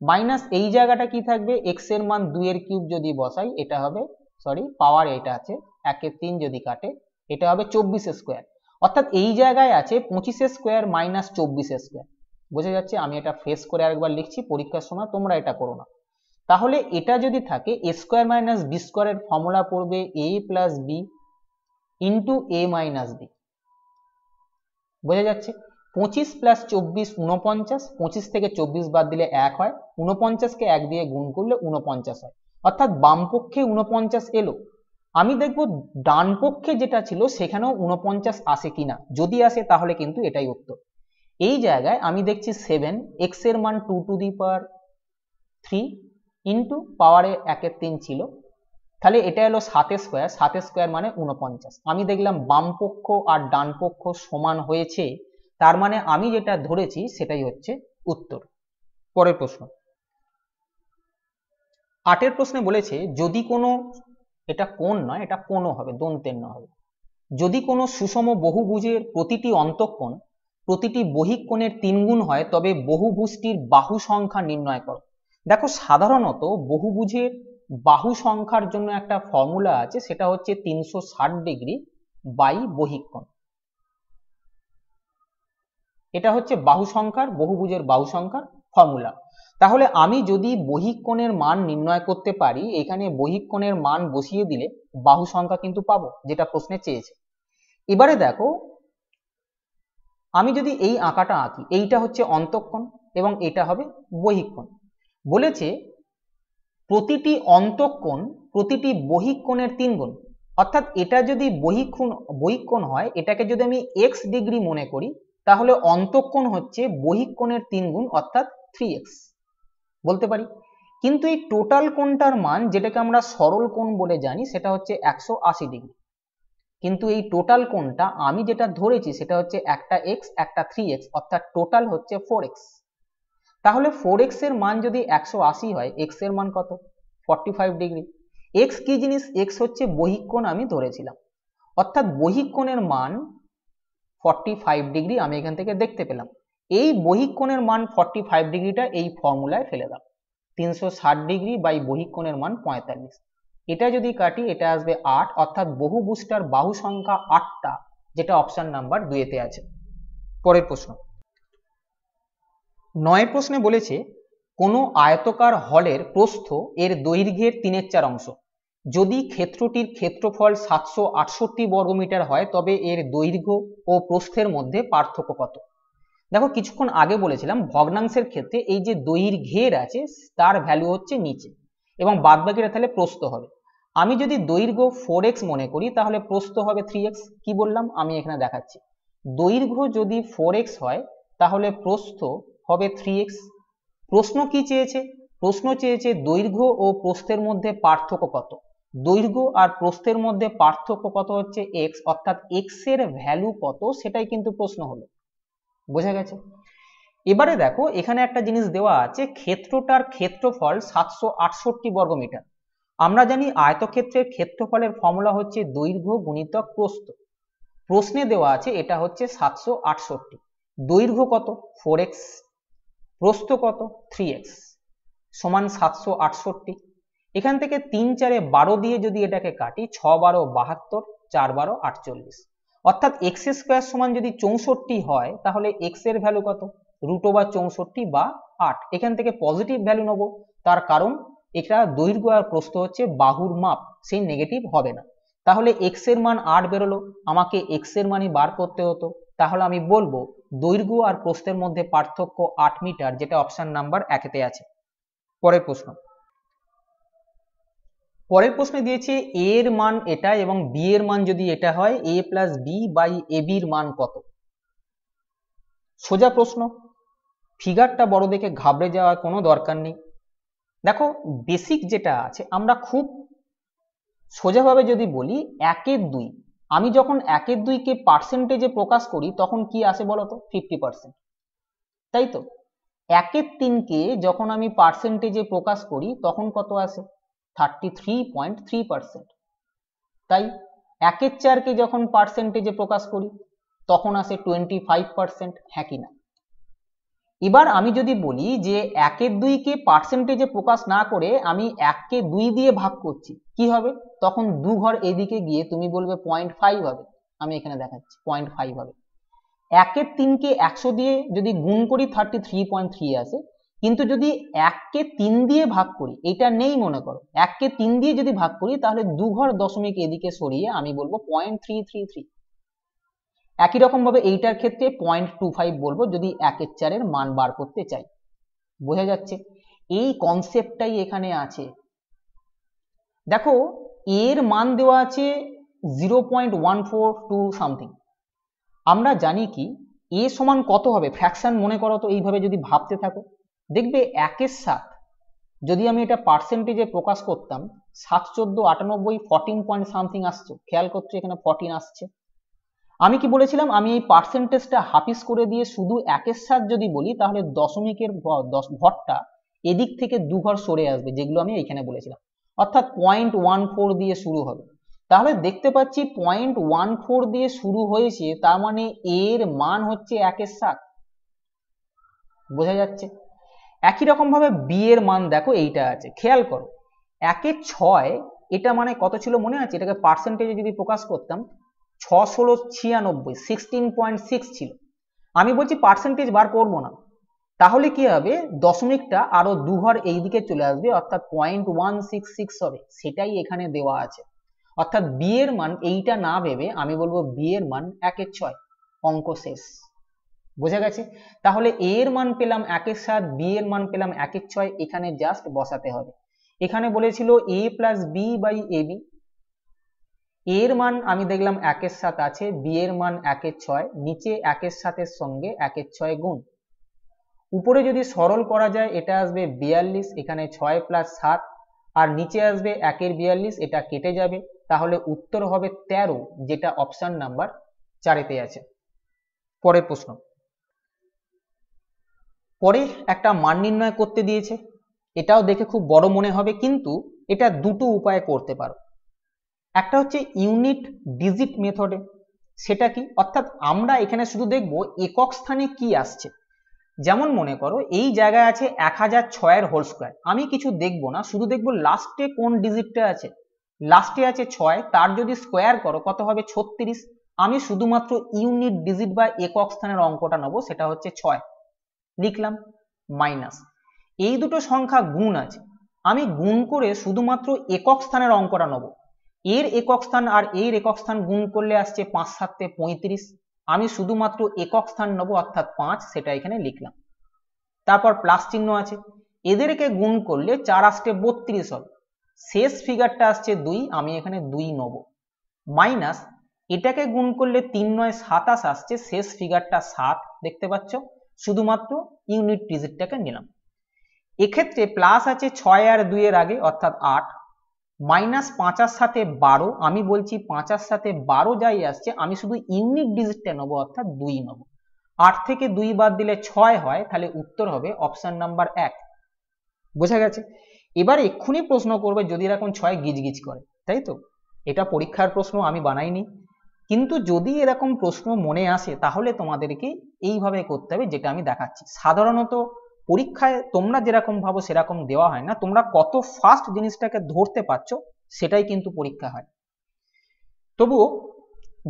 মাইনাস এই জায়গাটা কি থাকবে, x এর মান 2 এর কিউব যদি বসাই এটা হবে, সরি পাওয়ার এটা আছে 1 এর 3 যদি কাটে এটা হবে 24 স্কোয়ার, অর্থাৎ এই জায়গায় আছে 25 স্কোয়ার মাইনাস 24 স্কোয়ার। বোঝা যাচ্ছে? আমি এটা ফেস করে আরেকবার লিখছি, পরীক্ষার সময় তোমরা এটা করো না। তাহলে এটা যদি থাকে a স্কোয়ার মাইনাস বি স্কোয়ারের ফর্মুলা পড়বে a plus B into a minus B. বোঝা যাচ্ছে? 25 প্লাস 24 49, 25 থেকে 24 বাদ দিলে 1 হয়, 49 কে 1 দিয়ে গুণ করলে 49 হয়, অর্থাৎ বাম পক্ষে 49 এলো। আমি দেখব ডান পক্ষে যেটা ছিল সেখানেও 49 আসে কিনা, যদি আসে তাহলে কিন্তু এটাই উত্তর। এই জায়গায় আমি দেখছি 7, x এর মান 2 টু দি পাওয়ার 3 ইন্টু পাওয়ারে 1 এর 3 ছিল, তাহলে এটা হলো 7 স্কোয়ার, 7 স্কোয়ার মানে 49। আমি দেখলাম বাম পক্ষ আর ডান পক্ষ সমান হয়েছে, তার মানে আমি যেটা ধরেছি সেটাই হচ্ছে উত্তর। পরের প্রশ্ন 8 প্রশ্নে বলেছে যদি কোনো, এটা কোণ নয় এটা কোনো হবে, দন্তের না হবে, যদি কোনো সুষম বহুভুজের প্রতিটি অন্তঃকোণ প্রতিটি বহিঃকোণের 3 গুণ হয় তবে বহুভুজটির বাহু সংখ্যা নির্ণয় করো। দেখো সাধারণত বহুভুজের বাহু সংখ্যার জন্য একটা ফর্মুলা আছে, সেটা হচ্ছে 360 ডিগ্রি বাই বহিঃকোণ। এটা হচ্ছে বাহু সংখ্যার, বহুভুজের বাহু সংখ্যার ফর্মুলা। তাহলে আমি যদি বহিঃকোণের মান নির্ণয় করতে পারি, এখানে বহিঃকোণের মান বসিয়ে দিলে বাহু সংখ্যা কিন্তু পাবো, যেটা প্রশ্নে চেয়েছে। এবারে দেখো আমি যদি এই আঁকাটা আঁকি, এইটা হচ্ছে অন্তঃকোণ এবং এটা হবে বহিঃকোণ। বলেছে প্রতিটি অন্তঃকোণ প্রতিটি বহিঃকোণের 3 গুণ, অর্থাৎ এটা যদি বহিঃকোণ হয়, এটাকে যদি আমি x ডিগ্রি মনে করি তাহলে অন্তঃকোণ হচ্ছে বহিঃকোণের 3 গুণ অর্থাৎ 3x বলতে পারি। কিন্তু এই টোটাল কোণটার মান, যেটাকে আমরা সরল কোণ বলে জানি, সেটা হচ্ছে 180 ডিগ্রি। কিন্তু এই টোটাল কোণটা আমি যেটা ধরেছি সেটা হচ্ছে একটা x একটা 3x, অর্থাৎ টোটাল হচ্ছে 4x। তাহলে 4x এর মান যদি 180 হয়, x এর মান কত? 45 ডিগ্রি। x কি জিনিস? x হচ্ছে বহিঃকোণ আমি ধরেছিলাম, অর্থাৎ বহিঃকোণের মান 45 ডিগ্রি আমি এখান থেকে দেখতে পেলাম। এই বহিঃকোণের মান 45 ডিগ্রিটা এই ফর্মুলায় ফেলে দাও, 360 ডিগ্রি বাই বহিঃকোণের মান 45। এটা যদি কাটি এটা আসবে 8, অর্থাৎ বহুভুজটার বাহু সংখ্যা 8টা, যেটা অপশন নাম্বার 2 তে আছে। পরের প্রশ্ন 9 প্রশ্নে বলেছে কোনো আয়তকার হলের প্রস্থ এর দৈর্ঘ্যের 3/4 অংশ, যদি ক্ষেত্রটির ক্ষেত্রফল 768 বর্গমিটার হয় তবে এর দৈর্ঘ্য ও প্রস্থের মধ্যে পার্থক্য কত? দেখো কিছুক্ষণ আগে বলেছিলাম ভগ্নাংশের ক্ষেত্রে এই যে দৈর্ঘ্যের আছে তার ভ্যালু হচ্ছে নিচে এবং বাদবাকিটা তাহলে প্রস্থ হবে। আমি যদি দৈর্ঘ্য 4x মনে করি তাহলে প্রস্থ হবে 3x। কি বললাম আমি এখানে দেখাচ্ছি, দৈর্ঘ্য যদি 4x হয় তাহলে প্রস্থ হবে 3x। প্রশ্ন কি চেয়েছে? প্রশ্ন চেয়েছে দৈর্ঘ্য ও প্রস্থের মধ্যে পার্থক্য কত। দৈর্ঘ্য আর প্রস্থের মধ্যে পার্থক্য কত হচ্ছে x, অর্থাৎ x এর ভ্যালু কত সেটাই কিন্তু প্রশ্ন হলো। বোঝা গেছে? এবারে দেখো এখানে একটা জিনিস দেওয়া আছে, ক্ষেত্রটার ক্ষেত্রফল 768 বর্গমিটার। আমরা জানি আয়তক্ষেত্রের ক্ষেত্রফলের ফর্মুলা হচ্ছে দৈর্ঘ্য গুণিতক প্রস্থ। প্রশ্নে দেওয়া আছে এটা হচ্ছে 768, দৈর্ঘ্য কত 4x, প্রস্থ কত 3x, সমান 768। এখান থেকে 3 4 12 দিয়ে যদি এটাকে কাটি, 6 12 72, 4 12 48, অর্থাৎ x স্কয়ার সমান যদি 64 হয় তাহলে x এর ভ্যালু কত? √64 বা 8। এখান থেকে পজিটিভ ভ্যালু নেব, তার কারণ এটা দৈর্ঘ্য আর প্রস্থ হচ্ছে বাহুর মাপ, সেই নেগেটিভ হবে না। তাহলে x এর মান 8 বেরোলো, আমাকে x এর মানই বার করতে হতো, তাহলে আমি বলবো দৈর্ঘ্য আর প্রস্থের মধ্যে পার্থক্য 8 মিটার, যেটা অপশন নাম্বার 1 তে আছে। পরের প্রশ্ন, পরের প্রশ্নে দিয়েছে a এর মান এটা এবং b এর মান যদি এটা হয়, a প্লাস বি বাই এ বির মান কত? সোজা প্রশ্ন, ফিগারটা বড় দেখে ঘাবড়ে যাওয়ার কোনো দরকার নেই। দেখো বেসিক যেটা আছে, আমরা খুব সোজাভাবে যদি বলি 1 এর 2, আমি যখন 1/2 পার্সেন্টেজে প্রকাশ করি তখন কি আসে বলতো? 50%, তাই তো? 1/3 যখন আমি পার্সেন্টেজে প্রকাশ করি তখন কত আসে? 33.3%, তাই 1/4 যখন পার্সেন্টেজে প্রকাশ করি তখন আসে 25%, হ্যাঁ কি না? এবার আমি যদি বলি যে 1/2 পার্সেন্টেজে প্রকাশ না করে আমি 1/2 দিয়ে ভাগ করছি, কি হবে? তখন 2 ঘর এদিকে গিয়ে তুমি বলবে 0.5 হবে, আমি এখানে দেখাচ্ছি 0.5 হবে। 1/3 100 দিয়ে যদি গুণ করি 33.3 আসে, কিন্তু যদি 1/3 দিয়ে ভাগ করি, এটা নেই মনে করো, 1/3 দিয়ে যদি ভাগ করি তাহলে 2 ঘর দশমিক এদিকে সরিয়ে আমি বলবো 0.333। একই রকম ভাবে এইটার ক্ষেত্রে 0.25 বলবো যদি 1/4 মান বার করতে চাই। বোঝা যাচ্ছে? এই কনসেপ্টটাই এখানে আছে। দেখো এর মান দেওয়া আছে 0.142 সামথিং। আমরা জানি কি এ সমান কত হবে? ফ্র্যাকশন মনে করো তো, এইভাবে যদি ভাবতে থাকো দেখবে 1/7 যদি আমি এটা পার্সেন্টেজে প্রকাশ করতাম 7, 14, 98, 14 পয়েন্ট সামথিং আসছে, খেয়াল করছো এখানে 14 আসছে। আমি কি বলেছিলাম? আমি এই পার্সেন্টেজটা হাফিস করে দিয়ে শুধু 1/7 যদি বলি তাহলে দশমিকের ঘরটা এদিক থেকে 2 ঘর সরে আসবে, যেগুলো আমি এইখানে বলেছিলাম, অর্থাৎ 0.14 দিয়ে শুরু হবে। তাহলে দেখতে পাচ্ছি 0.14 দিয়ে শুরু হয়েছে, তার মানে এর মান হচ্ছে 1/7। বোঝা যাচ্ছে? একই রকম ভাবে বি এর মান দেখো এইটা আছে, খেয়াল করো 1/6 এটা মানে কত ছিল মনে আছে? এটাকে পার্সেন্টেজে যদি প্রকাশ করতাম 6, 16, 96, 16.6 ছিল। আমি বলছি পার্সেন্টেজ বার করব না, তাহলে কি হবে? দশমিকটা আরো 2 ঘর এইদিকে চলে আসবে, অর্থাৎ 0.166 হবে, সেটাই এখানে দেওয়া আছে। অর্থাৎ বি এর মান এইটা না ভেবে আমি বলবো বি এর মান 1/6, অঙ্ক শেষ। বোঝা গেছে? তাহলে এ এর মান পেলাম 1/7, বি এর মান পেলাম 1/6, এখানে জাস্ট বসাতে হবে। এখানে বলেছিল a plus B by AB, এর মান আমি দেখলাম 1/7 আছে, বি এর মান 1/6, নিচে 1/7 সঙ্গে 1/6 গুণ, উপরে যদি সরল করা যায় এটা আসবে 42, এখানে 6 প্লাস 7, আর নিচে আসবে 1/42, এটা কেটে যাবে, তাহলে উত্তর হবে 13, যেটা অপশন নাম্বার 4-তে আছে। পরের প্রশ্ন, পরে একটা মান নির্ণয় করতে দিয়েছে, এটাও দেখে খুব বড় মনে হবে, কিন্তু এটা দুটো উপায়ে করতে পারো। একটা হচ্ছে ইউনিট ডিজিট মেথডে, সেটা কি? অর্থাৎ আমরা এখানে শুধু দেখব একক স্থানে কি আসছে। যেমন মনে করো এই জায়গায় আছে 1006 এর হোল স্কয়ার, আমি কিছু দেখব না, শুধু দেখব লাস্টে কোন ডিজিটটা আছে। লাস্টে আছে 6, তার যদি স্কয়ার করো কত হবে? 36। আমি শুধুমাত্র ইউনিট ডিজিট বা একক স্থানের অঙ্কটা নেব, সেটা হচ্ছে 6, লিখলাম মাইনাস। এই দুটো সংখ্যা গুণ আছে, আমি গুণ করে শুধুমাত্র একক স্থানের অঙ্কটা নেব। এর একক স্থান আর এর একক স্থান গুণ করলে আসছে 5 7 35, আমি শুধুমাত্র একক স্থান নেব অর্থাৎ 5, সেটা এখানে লিখলাম। তারপর প্লাস চিহ্ন আছে, এদেরকে গুণ করলে 4 আসছে 32 হবে, শেষ ফিগারটা আসছে 2, আমি এখানে 2 নেব, মাইনাস এটাকে গুণ করলে 3 9 27 আসছে, শেষ ফিগারটা 7, দেখতে পাচ্ছ, শুধুমাত্র ইউনিট ডিজিটটাকে নিলাম। এক্ষেত্রে প্লাস আছে 6 আর 2 এর আগে অর্থাৎ 8, মাইনাস 5 এর সাথে 12, আমি বলছি 5 এর সাথে 12 যাই আসছে আমি শুধু ইউনিট ডিজিটটা নেবো অর্থাৎ 2 নেবো। 8 থেকে 2 বাদ দিলে 6 হয়, তাহলে উত্তর হবে অপশন নাম্বার 1। বোঝা গেছে? এবার এক্ষুনি প্রশ্ন করবে যদি এরকম 6 গিজগিজ করে, তাই তো? এটা পরীক্ষার প্রশ্ন, আমি বানাইনি, কিন্তু যদি এরকম প্রশ্ন মনে আসে তাহলে তোমাদেরকে এইভাবে করতে হবে যেটা আমি দেখাচ্ছি। সাধারণত পরীক্ষায় তোমরা যেরকম ভাবো সেরকম দেওয়া হয় না, তোমরা কত ফাস্ট জিনিসটাকে ধরতে পারছো সেটাই কিন্তু পরীক্ষা হয়। তবুও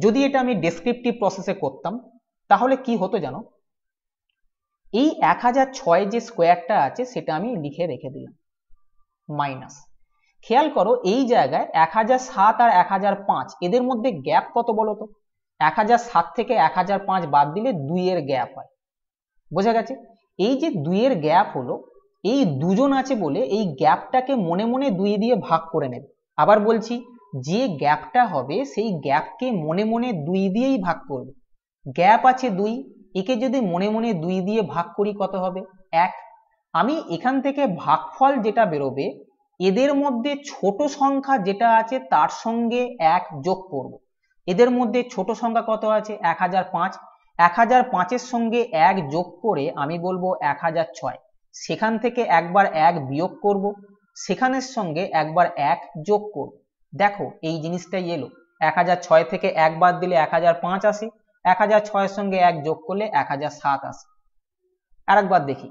যদি এটা আমি ডেসক্রিপটিভ প্রসেসে করতাম তাহলে কি হতো জানো? এই 1006 যে স্কোয়ারটা আছে সেটা আমি লিখে রেখে দিলাম, মাইনাস, খেয়াল করো এই জায়গায় 1007 আর 1005 এদের মধ্যে গ্যাপ কত বলো তো? 1007 থেকে 1005 বাদ দিলে 2 এর গ্যাপ হয়। বোঝা গেছে? এই যে 2 এর গ্যাপ হলো, এই দুজন আছে বলে এই গ্যাপটাকে মনে মনে 2 দিয়ে ভাগ করে নেবে। আবার বলছি, যে গ্যাপটা হবে সেই গ্যাপকে মনে মনে 2 দিয়েই ভাগ করবে। গ্যাপ আছে 2, একে যদি মনে মনে 2 দিয়ে ভাগ করি কত হবে? 1। আমি এখান থেকে ভাগফল যেটা বেরোবে এদের মধ্যে ছোট সংখ্যা যেটা আছে তার সঙ্গে 1 যোগ করব। এদের মধ্যে ছোট সংখ্যা কত আছে 1005। 1005-এর সঙ্গে 1 যোগ করে আমি বলবো 1006। সেখান থেকে একবার 1 বিয়োগ করব, সেখানের সঙ্গে একবার 1 যোগ করব। দেখো এই জিনিসটাই এলো, 1006 থেকে 1 বাদ দিলে 1005 আসে, 1006-এর সঙ্গে 1 যোগ করলে 1007 আসে। আরেকবার দেখি,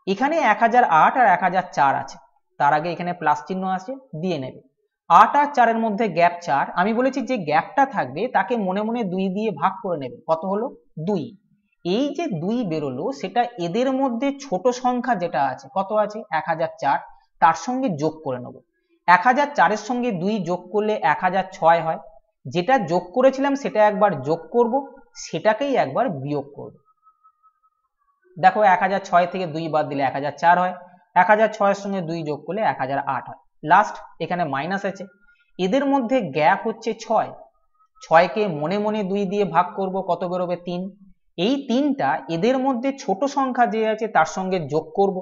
এখানে 1008 আর 1004 আছে, তার আগে এখানে প্লাস চিহ্ন আছে, দিয়ে নেবে। 8 আর 4 এর মধ্যে গ্যাপ 4, আমি বলেছি যে গ্যাপটা থাকবে তাকে মনে মনে 2 দিয়ে ভাগ করে নেবে। কত হলো 2। এই যে 2 বেরোলো সেটা এদের মধ্যে ছোট সংখ্যা যেটা আছে কত আছে 1004, তার সঙ্গে যোগ করে নেব। 1004-এর সঙ্গে 2 যোগ করলে 1006 হয়, যেটা যোগ করেছিলাম সেটা একবার যোগ করব, সেটাকেই একবার বিয়োগ করব। দেখো 1006 থেকে 2 বাদ দিলে 1004 হয়, 1006-এর সঙ্গে 2 যোগ করলে 1008 হয়। লাস্ট এখানে মাইনাস আছে, এদের মধ্যে গ্যাপ হচ্ছে 6, 6কে মনে মনে 2 দিয়ে ভাগ করব, কত বেরোবে 3। এই 3টা এদের মধ্যে ছোট সংখ্যা যে আছে তার সঙ্গে যোগ করব।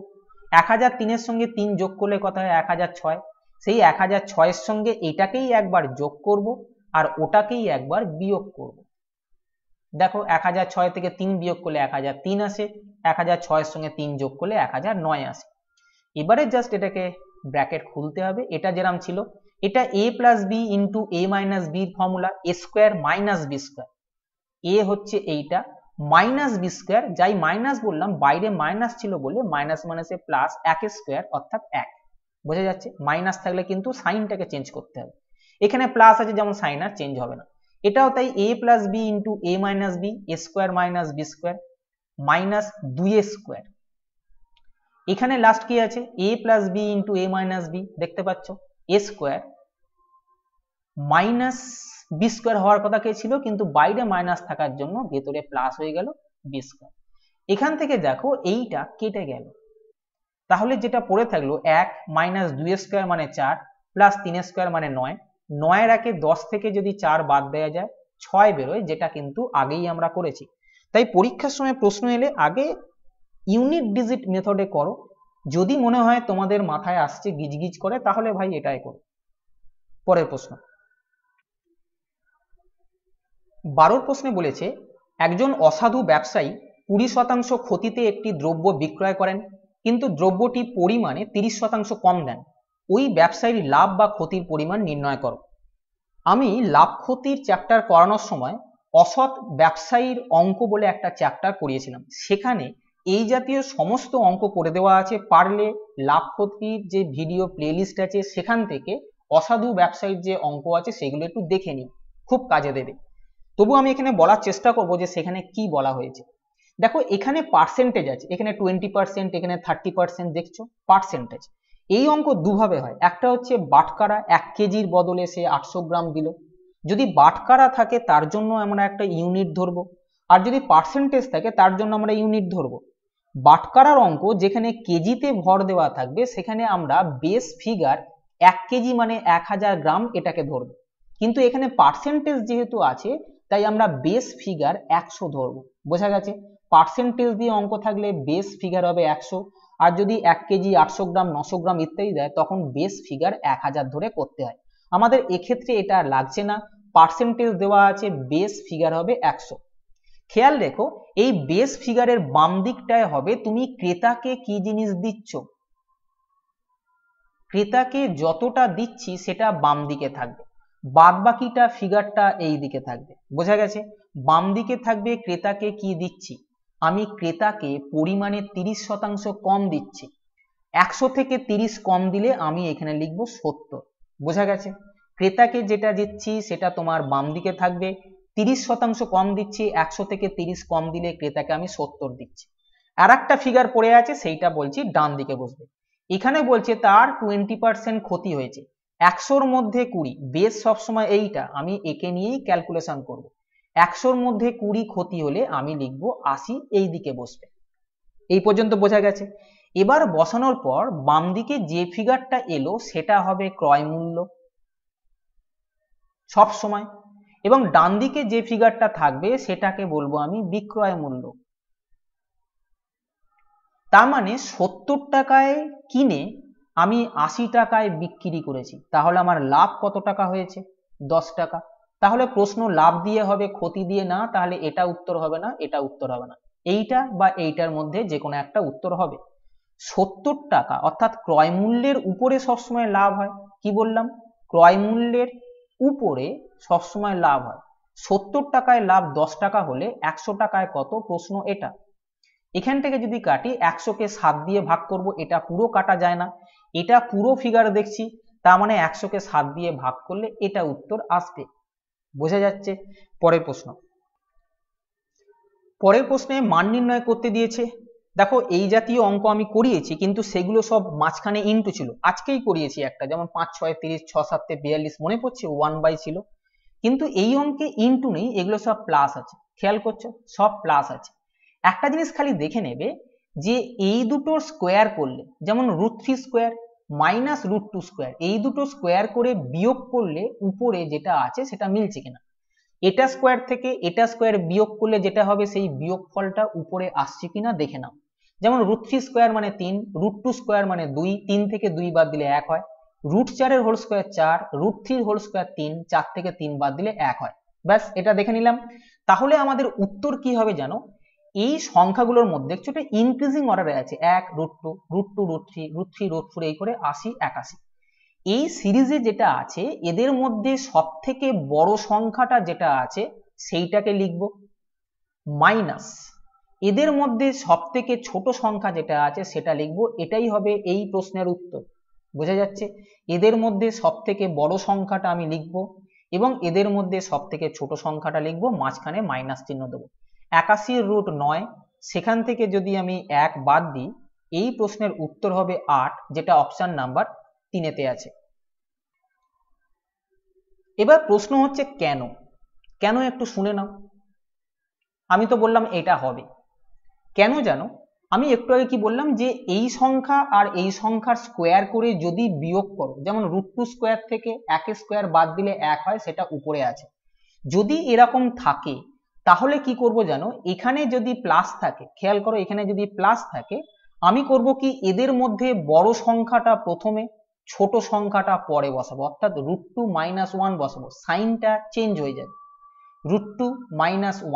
1003-এর সঙ্গে 3 যোগ করলে কত হয় 1006, সেই 1006-এর সঙ্গে এটাকেই একবার যোগ করব আর ওটাকেই একবার বিয়োগ করব। দেখো 1006 থেকে 3 বিয়োগ করলে 1003 আসে, 1006-এর সঙ্গে 3 যোগ করলে 1009 আসে। এবারে জাস্ট এটাকে ব্র্যাকেট খুলতে হবে, এটা যেরকম ছিল, এটা a plus B into a minus বির formula, a square minus B square. a হচ্ছে এইটা, মাইনাস বি স্কোয়ার, যাই মাইনাস বললাম বাইরে মাইনাস ছিল বলে মাইনাস মাইনাসে প্লাস, 1 স্কোয়ার অর্থাৎ 1। বোঝা যাচ্ছে, মাইনাস থাকলে কিন্তু সাইনটাকে চেঞ্জ করতে হবে, এখানে প্লাস আছে যেমন সাইন আর চেঞ্জ হবে না। এটাও তাই a plus B into a minus B, a square minus B square minus 2a square. এখানে লাস্ট কি আছে a plus B into a minus B, দেখতে পাচ্ছ a square minus B square হওয়ার কথা কে ছিল, কিন্তু বাইরে মাইনাস থাকার জন্য ভেতরে প্লাস হয়ে গেল বি স্কোয়ার। এখান থেকে দেখো এইটা কেটে গেল, তাহলে যেটা পড়ে থাকলো 1 মাইনাস 2 স্কোয়ার মানে 4 প্লাস 3 স্কোয়ার মানে 9, 9-এর একে 10 থেকে যদি 4 বাদ দেওয়া যায় 6 বেরোয়, যেটা কিন্তু আগেই আমরা করেছি। তাই পরীক্ষার সময় প্রশ্ন এলে আগে ইউনিট ডিজিট মেথডে করো, যদি মনে হয় তোমাদের মাথায় আসছে গিজগিজ করে তাহলে ভাই এটাই করো। পরের প্রশ্ন 12 প্রশ্নে বলেছে একজন অসাধু ব্যবসায়ী 20% ক্ষতিতে একটি দ্রব্য বিক্রয় করেন, কিন্তু দ্রব্যটি পরিমাণে 30% কম দেন, ওই ব্যবসায়ীর লাভ বা ক্ষতির পরিমাণ নির্ণয় করো। আমি লাভ ক্ষতির চ্যাপ্টার করানোর সময় অসৎ ব্যবসায়ীর অঙ্ক বলে একটা চ্যাপ্টার করিয়েছিলাম, সেখানে এই জাতীয় সমস্ত অঙ্ক করে দেওয়া আছে। পারলে লাভ ক্ষতির যে ভিডিও প্লেলিস্ট আছে সেখান থেকে অসাধু ব্যবসায়ীর যে অঙ্ক আছে সেগুলো একটু দেখে নিও, খুব কাজে দেবে। তবু আমি এখানে বলার চেষ্টা করব যে সেখানে কি বলা হয়েছে। দেখো এখানে পার্সেন্টেজ আছে, এখানে 20%, এখানে 30%, দেখছো পার্সেন্টেজ। এই অঙ্ক দুভাবে হয়, একটা হচ্ছে বাটকারা 1 কেজির বদলে সে 800 গ্রাম দিল, যদি বাটকারা থাকে তার জন্য আমরা একটা ইউনিট ধরবো, আর যদি পার্সেন্টেজ থাকে তার জন্য আমরা ইউনিট ধরবো। বাটকারার অঙ্ক যেখানে কেজিতে ভর দেওয়া থাকবে সেখানে আমরা বেস ফিগার 1 কেজি মানে 1000 গ্রাম এটাকে ধরবো, কিন্তু এখানে পার্সেন্টেজ যেহেতু আছে তাই আমরা বেস ফিগার 100 ধরবো। বোঝা গেছে, পার্সেন্টেজ দিয়ে অঙ্ক থাকলে বেস ফিগার হবে 100, আর যদি 1 কেজি 800 গ্রাম 900 গ্রাম ইত্যাদি দেয় তখন বেস ফিগার 1000 ধরে করতে হয়। আমাদের এক্ষেত্রে এটা লাগছে না, পার্সেন্টেজ দেওয়া আছে, বেস ফিগার হবে 100। খেয়াল রেখো এই বেস ফিগারের বাম দিকটায় হবে তুমি ক্রেতাকে কি জিনিস দিচ্ছ, ক্রেতাকে যতটা দিচ্ছি সেটা বাম দিকে থাকবে, বাদ বাকিটা ফিগারটা এই দিকে থাকবে। বোঝা গেছে, বাম দিকে থাকবে ক্রেতাকে কি দিচ্ছি, আমি ক্রেতাকে পরিমাণে 30% কম দিচ্ছি, 100 থেকে 30 কম দিলে আমি এখানে লিখবো 70। বোঝা গেছে, ক্রেতাকে যেটা দিচ্ছি সেটা তোমার বাম দিকে থাকবে, 30% কম দিচ্ছি, 100 থেকে 30 কম দিলে ক্রেতাকে আমি 70 দিচ্ছি। আর একটা ফিগার পড়ে আছে সেইটা বলছি ডান দিকে বসবে। এখানে বলছে তার 20% ক্ষতি হয়েছে, 100-র মধ্যে 20, বেস সবসময় এইটা, আমি একে নিয়েই ক্যালকুলেশন করব। 100-র মধ্যে 20 ক্ষতি হলে আমি লিখবো 80, এই দিকে বসবে। এই পর্যন্ত বোঝা গেছে। এবার বসানোর পর বাম দিকে যে ফিগারটা এলো সেটা হবে ক্রয় মূল্য সব সময়, এবং ডান দিকে যে ফিগারটা থাকবে সেটাকে বলবো আমি বিক্রয় মূল্য। তার মানে 70 টাকায় কিনে আমি 80 টাকায় বিক্রি করেছি, তাহলে আমার লাভ কত টাকা হয়েছে 10 টাকা। তাহলে প্রশ্ন লাভ দিয়ে হবে ক্ষতি দিয়ে না, তাহলে এটা উত্তর হবে না, এটা উত্তর হবে না, এইটা বা এইটার মধ্যে যে কোনো একটা উত্তর হবে। 70 টাকা অর্থাৎ ক্রয় মূল্যের উপরে সবসময় লাভ হয়। কি বললাম? ক্রয় মূল্যের উপরে সবসময় লাভ হয়। 70 টাকায় লাভ 10 টাকা হলে 100 টাকায় কত? প্রশ্ন এটা। এখান থেকে যদি কাটি 100 কে 7 দিয়ে ভাগ করব, এটা পুরো কাটা যায় না, এটা পুরো ফিগার দেখছি, তার মানে 100 কে 7 দিয়ে ভাগ করলে এটা উত্তর আসবে। বোঝা যাচ্ছে? পরের প্রশ্ন। পরের প্রশ্নে মান নির্ণয় করতে দিয়েছে। দেখো এই জাতীয় অঙ্ক আমি করিয়েছি, কিন্তু সেগুলো সব মাঝখানে ইনটু ছিল। আজকেই করিয়েছি একটা, যেমন 5 6 30, 6 7 42, মনে পড়ছে 1/, ছিল। কিন্তু এই অঙ্কে ইনটু নেই, এগুলো সব প্লাস আছে। খেয়াল করছো? সব প্লাস আছে। একটা জিনিস খালি দেখে নেবে যে এই দুটোর স্কোয়ার করলে, যেমন √3 স্কোয়ার মাইনাস √2 স্কোয়ার, এই দুটো স্কোয়ার করে বিয়োগ করলে উপরে যেটা আছে সেটা মিলছে কিনা। এটা স্কোয়ার থেকে এটা স্কোয়ার বিয়োগ করলে যেটা হবে সেই বিয়োগ ফলটা উপরে আসছে কিনা দেখে নাও। যেমন √3 স্কোয়ার মানে 3, √2 স্কোয়ার মানে 2, 3 থেকে 2 বাদ দিলে 1 হয়, √4 এর হোল স্কোয়ার 4, √3 হোল স্কোয়ার 3, 4 থেকে 3 বাদ দিলে 1 হয়। ব্যাস, এটা দেখে নিলাম। তাহলে আমাদের উত্তর কি হবে জানো? এই সংখ্যাগুলোর মধ্যে দেখছো এটা ইনক্রিজিং অর্ডারে আছে, 1 √2 √2 √3 √3 √4 এই করে 80 81। এই সিরিজে যেটা আছে এদের মধ্যে সব থেকে বড় সংখ্যাটা যেটা আছে সেইটাকে লিখব, মাইনাস এদের মধ্যে সব থেকে ছোট সংখ্যা যেটা আছে সেটা লিখব। এটাই হবে এই প্রশ্নের উত্তর। বোঝা যাচ্ছে? এদের মধ্যে সব থেকে বড় সংখ্যাটা আমি লিখব এবং এদের মধ্যে সব থেকে ছোট সংখ্যাটা লিখব, মাঝখানে মাইনাস চিহ্ন দেবো। 81√9, সেখান থেকে যদি আমি 1 বাদ দিই, এই প্রশ্নের উত্তর হবে 8, যেটা অপশন নাম্বার 3-তে আছে। এবার প্রশ্ন হচ্ছে কেন? কেন একটু শুনে নাও। আমি তো বললাম এটা হবে, কেন জানো? আমি একটু আগে কি বললাম যে এই সংখ্যা আর এই সংখ্যার স্কোয়ার করে যদি বিয়োগ করো, যেমন √2 স্কোয়ার থেকে 1 স্কোয়ার বাদ দিলে 1 হয়, সেটা উপরে আছে। যদি এরকম থাকে তাহলে কি করব জানো? এখানে যদি প্লাস থাকে, খেয়াল করো, এখানে যদি প্লাস থাকে আমি করব কি, এদের মধ্যে বড় সংখ্যাটা প্রথমে, ছোট সংখ্যাটা পরে বসাবো, অর্থাৎ √2 - 1 বসাবো, সাইনটা চেঞ্জ হয়ে যাবে। √2 -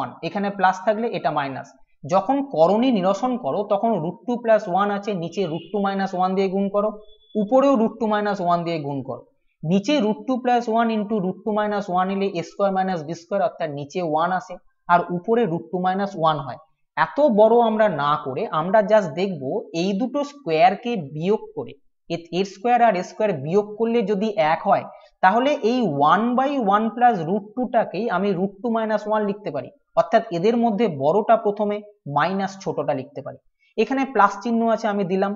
1, এখানে প্লাস থাকলে এটা মাইনাস। যখন করণী নিরসন করো তখন √2 + 1 আছে, নিচে √2 - 1 দিয়ে গুণ করো, উপরেও √2 - 1 দিয়ে গুণ করো। নিচে √2 + 1 × √2 - 1 নিলে a² - b² অর্থাৎ নিচে 1 আসে আর উপরে √2 - 1 হয়। এত বড় আমরা না করে আমরা জাস্ট দেখব এই দুটো স্কোয়ারকে বিয়োগ করে, এর স্কোয়ার আর এর স্কোয়ার বিয়োগ করলে যদি 1 হয়, তাহলে এই 1/1 + √2 টাকেই আমি √2 - 1 লিখতে পারি, অর্থাৎ এদের মধ্যে বড়টা প্রথমে মাইনাস ছোটটা লিখতে পারি। এখানে প্লাস চিহ্ন আছে আমি দিলাম।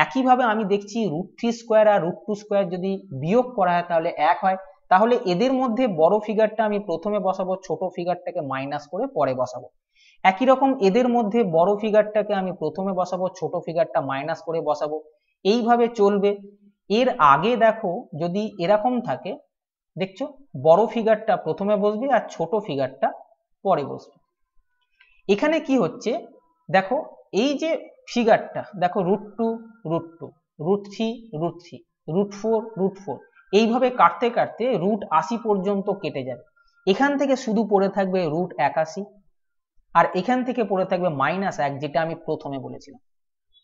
একইভাবে আমি দেখছি √3 স্কোয়ার আর √2 স্কোয়ার যদি বিয়োগ করা হয় তাহলে 1 হয়, তাহলে এদের মধ্যে বড় ফিগারটা আমি প্রথমে বসাবো, ছোট ফিগারটাকে মাইনাস করে পরে বসাবো। একই রকম এদের মধ্যে বড় ফিগারটাকে আমি প্রথমে বসাবো, ছোট ফিগারটা মাইনাস করে বসাবো, এইভাবে চলবে। এর আগে দেখো যদি এরকম থাকে, দেখছো বড় ফিগারটা প্রথমে বসবে আর ছোট ফিগারটা পরে বসবে। এখানে কি হচ্ছে দেখো, এই যে ফিগারটা দেখো √2 √2 √3 √3 √4 √4, এইভাবে কাটতে কাটতে √80 পর্যন্ত কেটে যাবে। এখান থেকে শুধু পড়ে থাকবে √81 আর এখান থেকে পড়ে থাকবে -1, যেটা আমি প্রথমে বলেছিলাম।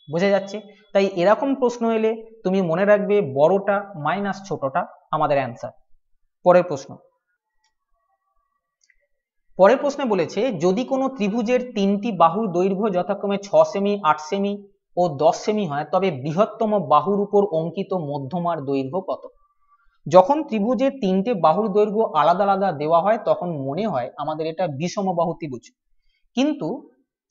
বোঝা যাচ্ছে? তাই এরকম প্রশ্ন এলে তুমি মনে রাখবে বড়টা মাইনাস ছোটটা আমাদের অ্যান্সার। পরের প্রশ্ন। পরের প্রশ্নে বলেছে যদি কোনো ত্রিভুজের 3টি বাহুর দৈর্ঘ্য যথাক্রমে 6 সেমি, 8 সেমি ও 10 সেমি হয়, তবে বৃহত্তম বাহুর উপর অঙ্কিত মধ্যমার দৈর্ঘ্য কত? যখন ত্রিভুজের 3টে বাহুর দৈর্ঘ্য আলাদা আলাদা দেওয়া হয় তখন মনে হয় আমাদের এটা বিষমবাহু ত্রিভুজ, কিন্তু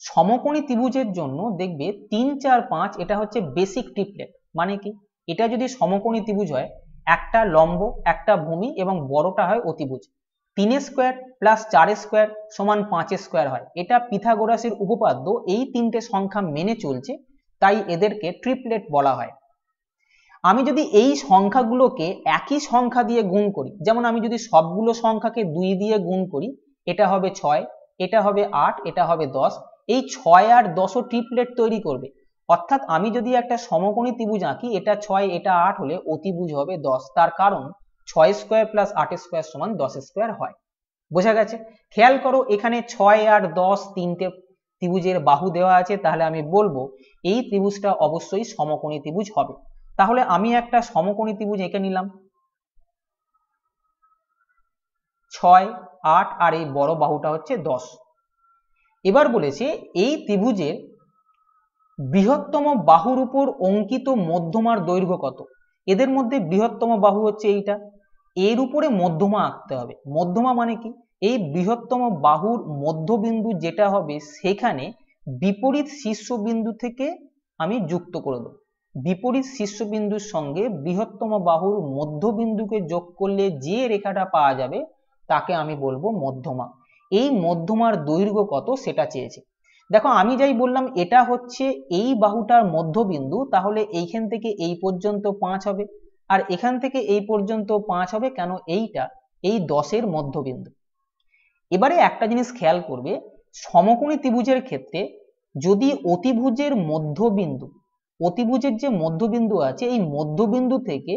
সমকোণী ত্রিভুজের জন্য দেখবে 3 4 5 এটা হচ্ছে বেসিক ট্রিপলেট। মানে কি, এটা যদি সমকোণী ত্রিভুজ হয়, একটা লম্ব একটা ভূমি এবং বড়টা হয় অতিভুজ, 3 স্কোয়ার প্লাস 4 স্কোয়ার সমান 5 স্কোয়ার হয়। এটা পিথাগোরাসের উপপাদ্য, এই 3টে সংখ্যা মেনে চলছে, তাই এদেরকে ট্রিপলেট বলা হয়। আমি যদি এই সংখ্যাগুলোকে একই সংখ্যা দিয়ে গুণ করি, যেমন আমি যদি সবগুলো সংখ্যাকে 2 দিয়ে গুণ করি, এটা হবে 6, এটা হবে 8, এটা হবে 10, এই 6 আর 10 ও ট্রিপলেট তৈরি করবে। অর্থাৎ আমি যদি একটা সমকোণী ত্রিভুজ আঁকি, এটা 6 এটা 8 হলে অতিভুজ হবে 10, তার কারণ 6 স্কোয়ার প্লাস 8 স্কোয়ার সমান 10 স্কোয়ার হয়। বোঝা গেছে? খেয়াল করো এখানে 6 আর 10 তিনটে ত্রিভুজের বাহু দেওয়া আছে, তাহলে আমি বলবো এই ত্রিভুজটা অবশ্যই সমকোণী ত্রিভুজ হবে। তাহলে আমি একটা সমকোণী ত্রিভুজ এঁকে নিলাম, 6, 8 আর এই বড় বাহুটা হচ্ছে 10। এবার বলেছে এই ত্রিভুজের বৃহত্তম বাহুর উপর অঙ্কিত মধ্যমার দৈর্ঘ্য কত। এদের মধ্যে বৃহত্তম বাহু হচ্ছে এইটা, এর উপরে মধ্যমা আঁকতে হবে। মধ্যমা মানে কি, এই বৃহত্তম বাহুর মধ্যবিন্দু যেটা হবে সেখানে বিপরীত শীর্ষবিন্দু থেকে আমি যুক্ত করে দেবো। বিপরীত শীর্ষবিন্দুর সঙ্গে বৃহত্তম বাহুর মধ্যবিন্দুকে যোগ করলে যে রেখাটা পাওয়া যাবে তাকে আমি বলবো মধ্যমা। এই মধ্যমার দৈর্ঘ্য কত সেটা চেয়েছে। দেখো আমি যাই বললাম এটা হচ্ছে এই বাহুটার মধ্যবিন্দু, তাহলে এইখান থেকে এই পর্যন্ত 5 হবে, আর এখান থেকে এই পর্যন্ত 5 হবে, কেন এইটা এই 10-এর মধ্যবিন্দু। এবারে একটা জিনিস খেয়াল করবে, সমকোণী ত্রিভুজের ক্ষেত্রে যদি অতিভুজের মধ্যবিন্দু, অতিভুজের যে মধ্যবিন্দু আছে এই মধ্যবিন্দু থেকে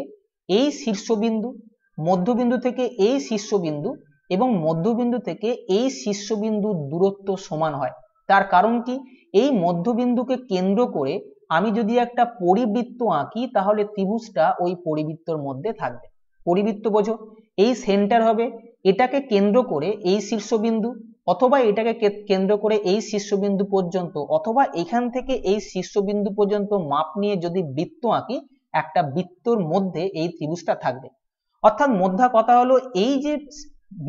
এই শীর্ষবিন্দু, মধ্যবিন্দু থেকে এই শীর্ষবিন্দু এবং মধ্যবিন্দু থেকে এই শীর্ষবিন্দুর দূরত্ব সমান হয়। তার কারণ কি, এই মধ্যবিন্দুকে কেন্দ্র করে আমি যদি একটা পরিবৃত্ত আঁকি তাহলে ত্রিভুজটা ওই পরিবৃত্তর মধ্যে থাকবে। পরিবৃত্ত বোঝো, এই সেন্টার হবে, এটাকে কেন্দ্র করে এই শীর্ষবিন্দু, অথবা এটাকে কেন্দ্র করে এই শীর্ষবিন্দু পর্যন্ত, অথবা এখান থেকে এই শীর্ষবিন্দু পর্যন্ত মাপ নিয়ে যদি বৃত্ত আঁকি, একটা বৃত্তর মধ্যে এই ত্রিভুজটা থাকবে। অর্থাৎ মোদ্দা কথা হলো এই যে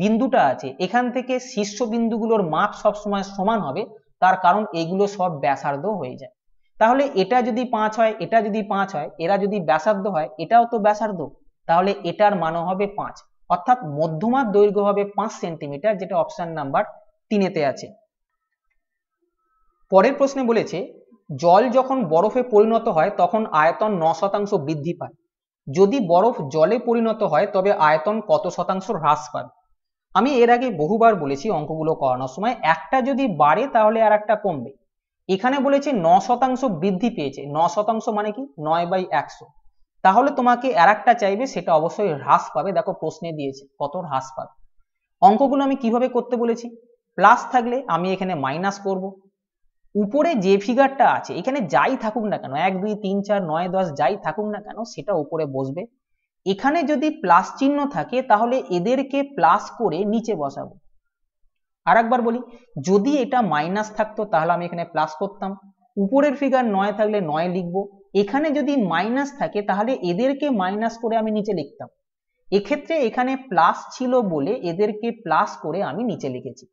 বিন্দুটা আছে এখান থেকে শীর্ষবিন্দুগুলোর মাপ সবসময় সমান হবে, তার কারণ এগুলো সব ব্যাসার্ধ হয়ে যায়। তাহলে এটা যদি 5 হয়, এটা যদি 5 হয়, এরা যদি ব্যাসার্ধ হয়, এটাও তো ব্যাসার্ধ, তাহলে এটার মানও হবে 5। অর্থাৎ মধ্যমার দৈর্ঘ্য হবে 5 সেন্টিমিটার, যেটা অপশন নাম্বার 3-তে আছে। পরের প্রশ্নে বলেছে জল যখন বরফে পরিণত হয় তখন আয়তন 9% বৃদ্ধি পায়, যদি বরফ জলে পরিণত হয় তবে আয়তন কত শতাংশ হ্রাস পাবে। আমি এর আগে বহুবার বলেছি অঙ্কগুলো করানোর সময়, একটা যদি বাড়ে তাহলে আর একটা কমবে। এখানে বলেছে 9% বৃদ্ধি পেয়েছে, 9% মানে কি 9/100, তাহলে তোমাকে আর একটা চাইবে, সেটা অবশ্যই হ্রাস পাবে। দেখো প্রশ্নে দিয়েছে কত হ্রাস পাবে। অঙ্কগুলো আমি কিভাবে করতে বলেছি, প্লাস থাকলে আমি এখানে মাইনাস করব, উপরে যে ফিগারটা আছে এখানে যাই থাকুক না কেন, 1 2 3 4 9 10 যাই থাকুক না কেন সেটা উপরে বসবে। এখানে যদি প্লাস চিহ্ন থাকে তাহলে এদেরকে প্লাস করে নিচে বসাবো। আর একবার বলি, যদি এটা মাইনাস থাকতো তাহলে আমি এখানে প্লাস করতাম, উপরের ফিগার 9 থাকলে 9 লিখবো। এখানে যদি মাইনাস থাকে তাহলে এদেরকে মাইনাস করে আমি নিচে লিখতাম। এক্ষেত্রে এখানে প্লাস ছিল বলে এদেরকে প্লাস করে আমি নিচে লিখেছি।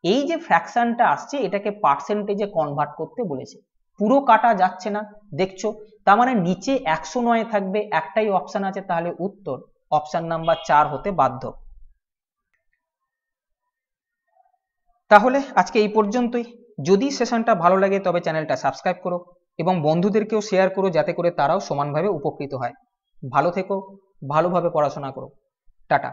এই যে ফ্র্যাকশনটা আসছে এটাকে পার্সেন্টেজে কনভার্ট করতে বলেছে, পুরো কাটা যাচ্ছে না দেখছো, তার মানে নিচে 109 থাকবে, একটাই অপশন আছে, তাহলে উত্তর অপশন নাম্বার 4 হতে বাধ্য। তাহলে আজকে এই পর্যন্তই। যদি সেশনটা ভালো লাগে তবে চ্যানেলটা সাবস্ক্রাইব করো এবং বন্ধুদেরকেও শেয়ার করো, যাতে করে তারাও সমানভাবে উপকৃত হয়। ভালো থেকো, ভালোভাবে পড়াশোনা করো, টাটা।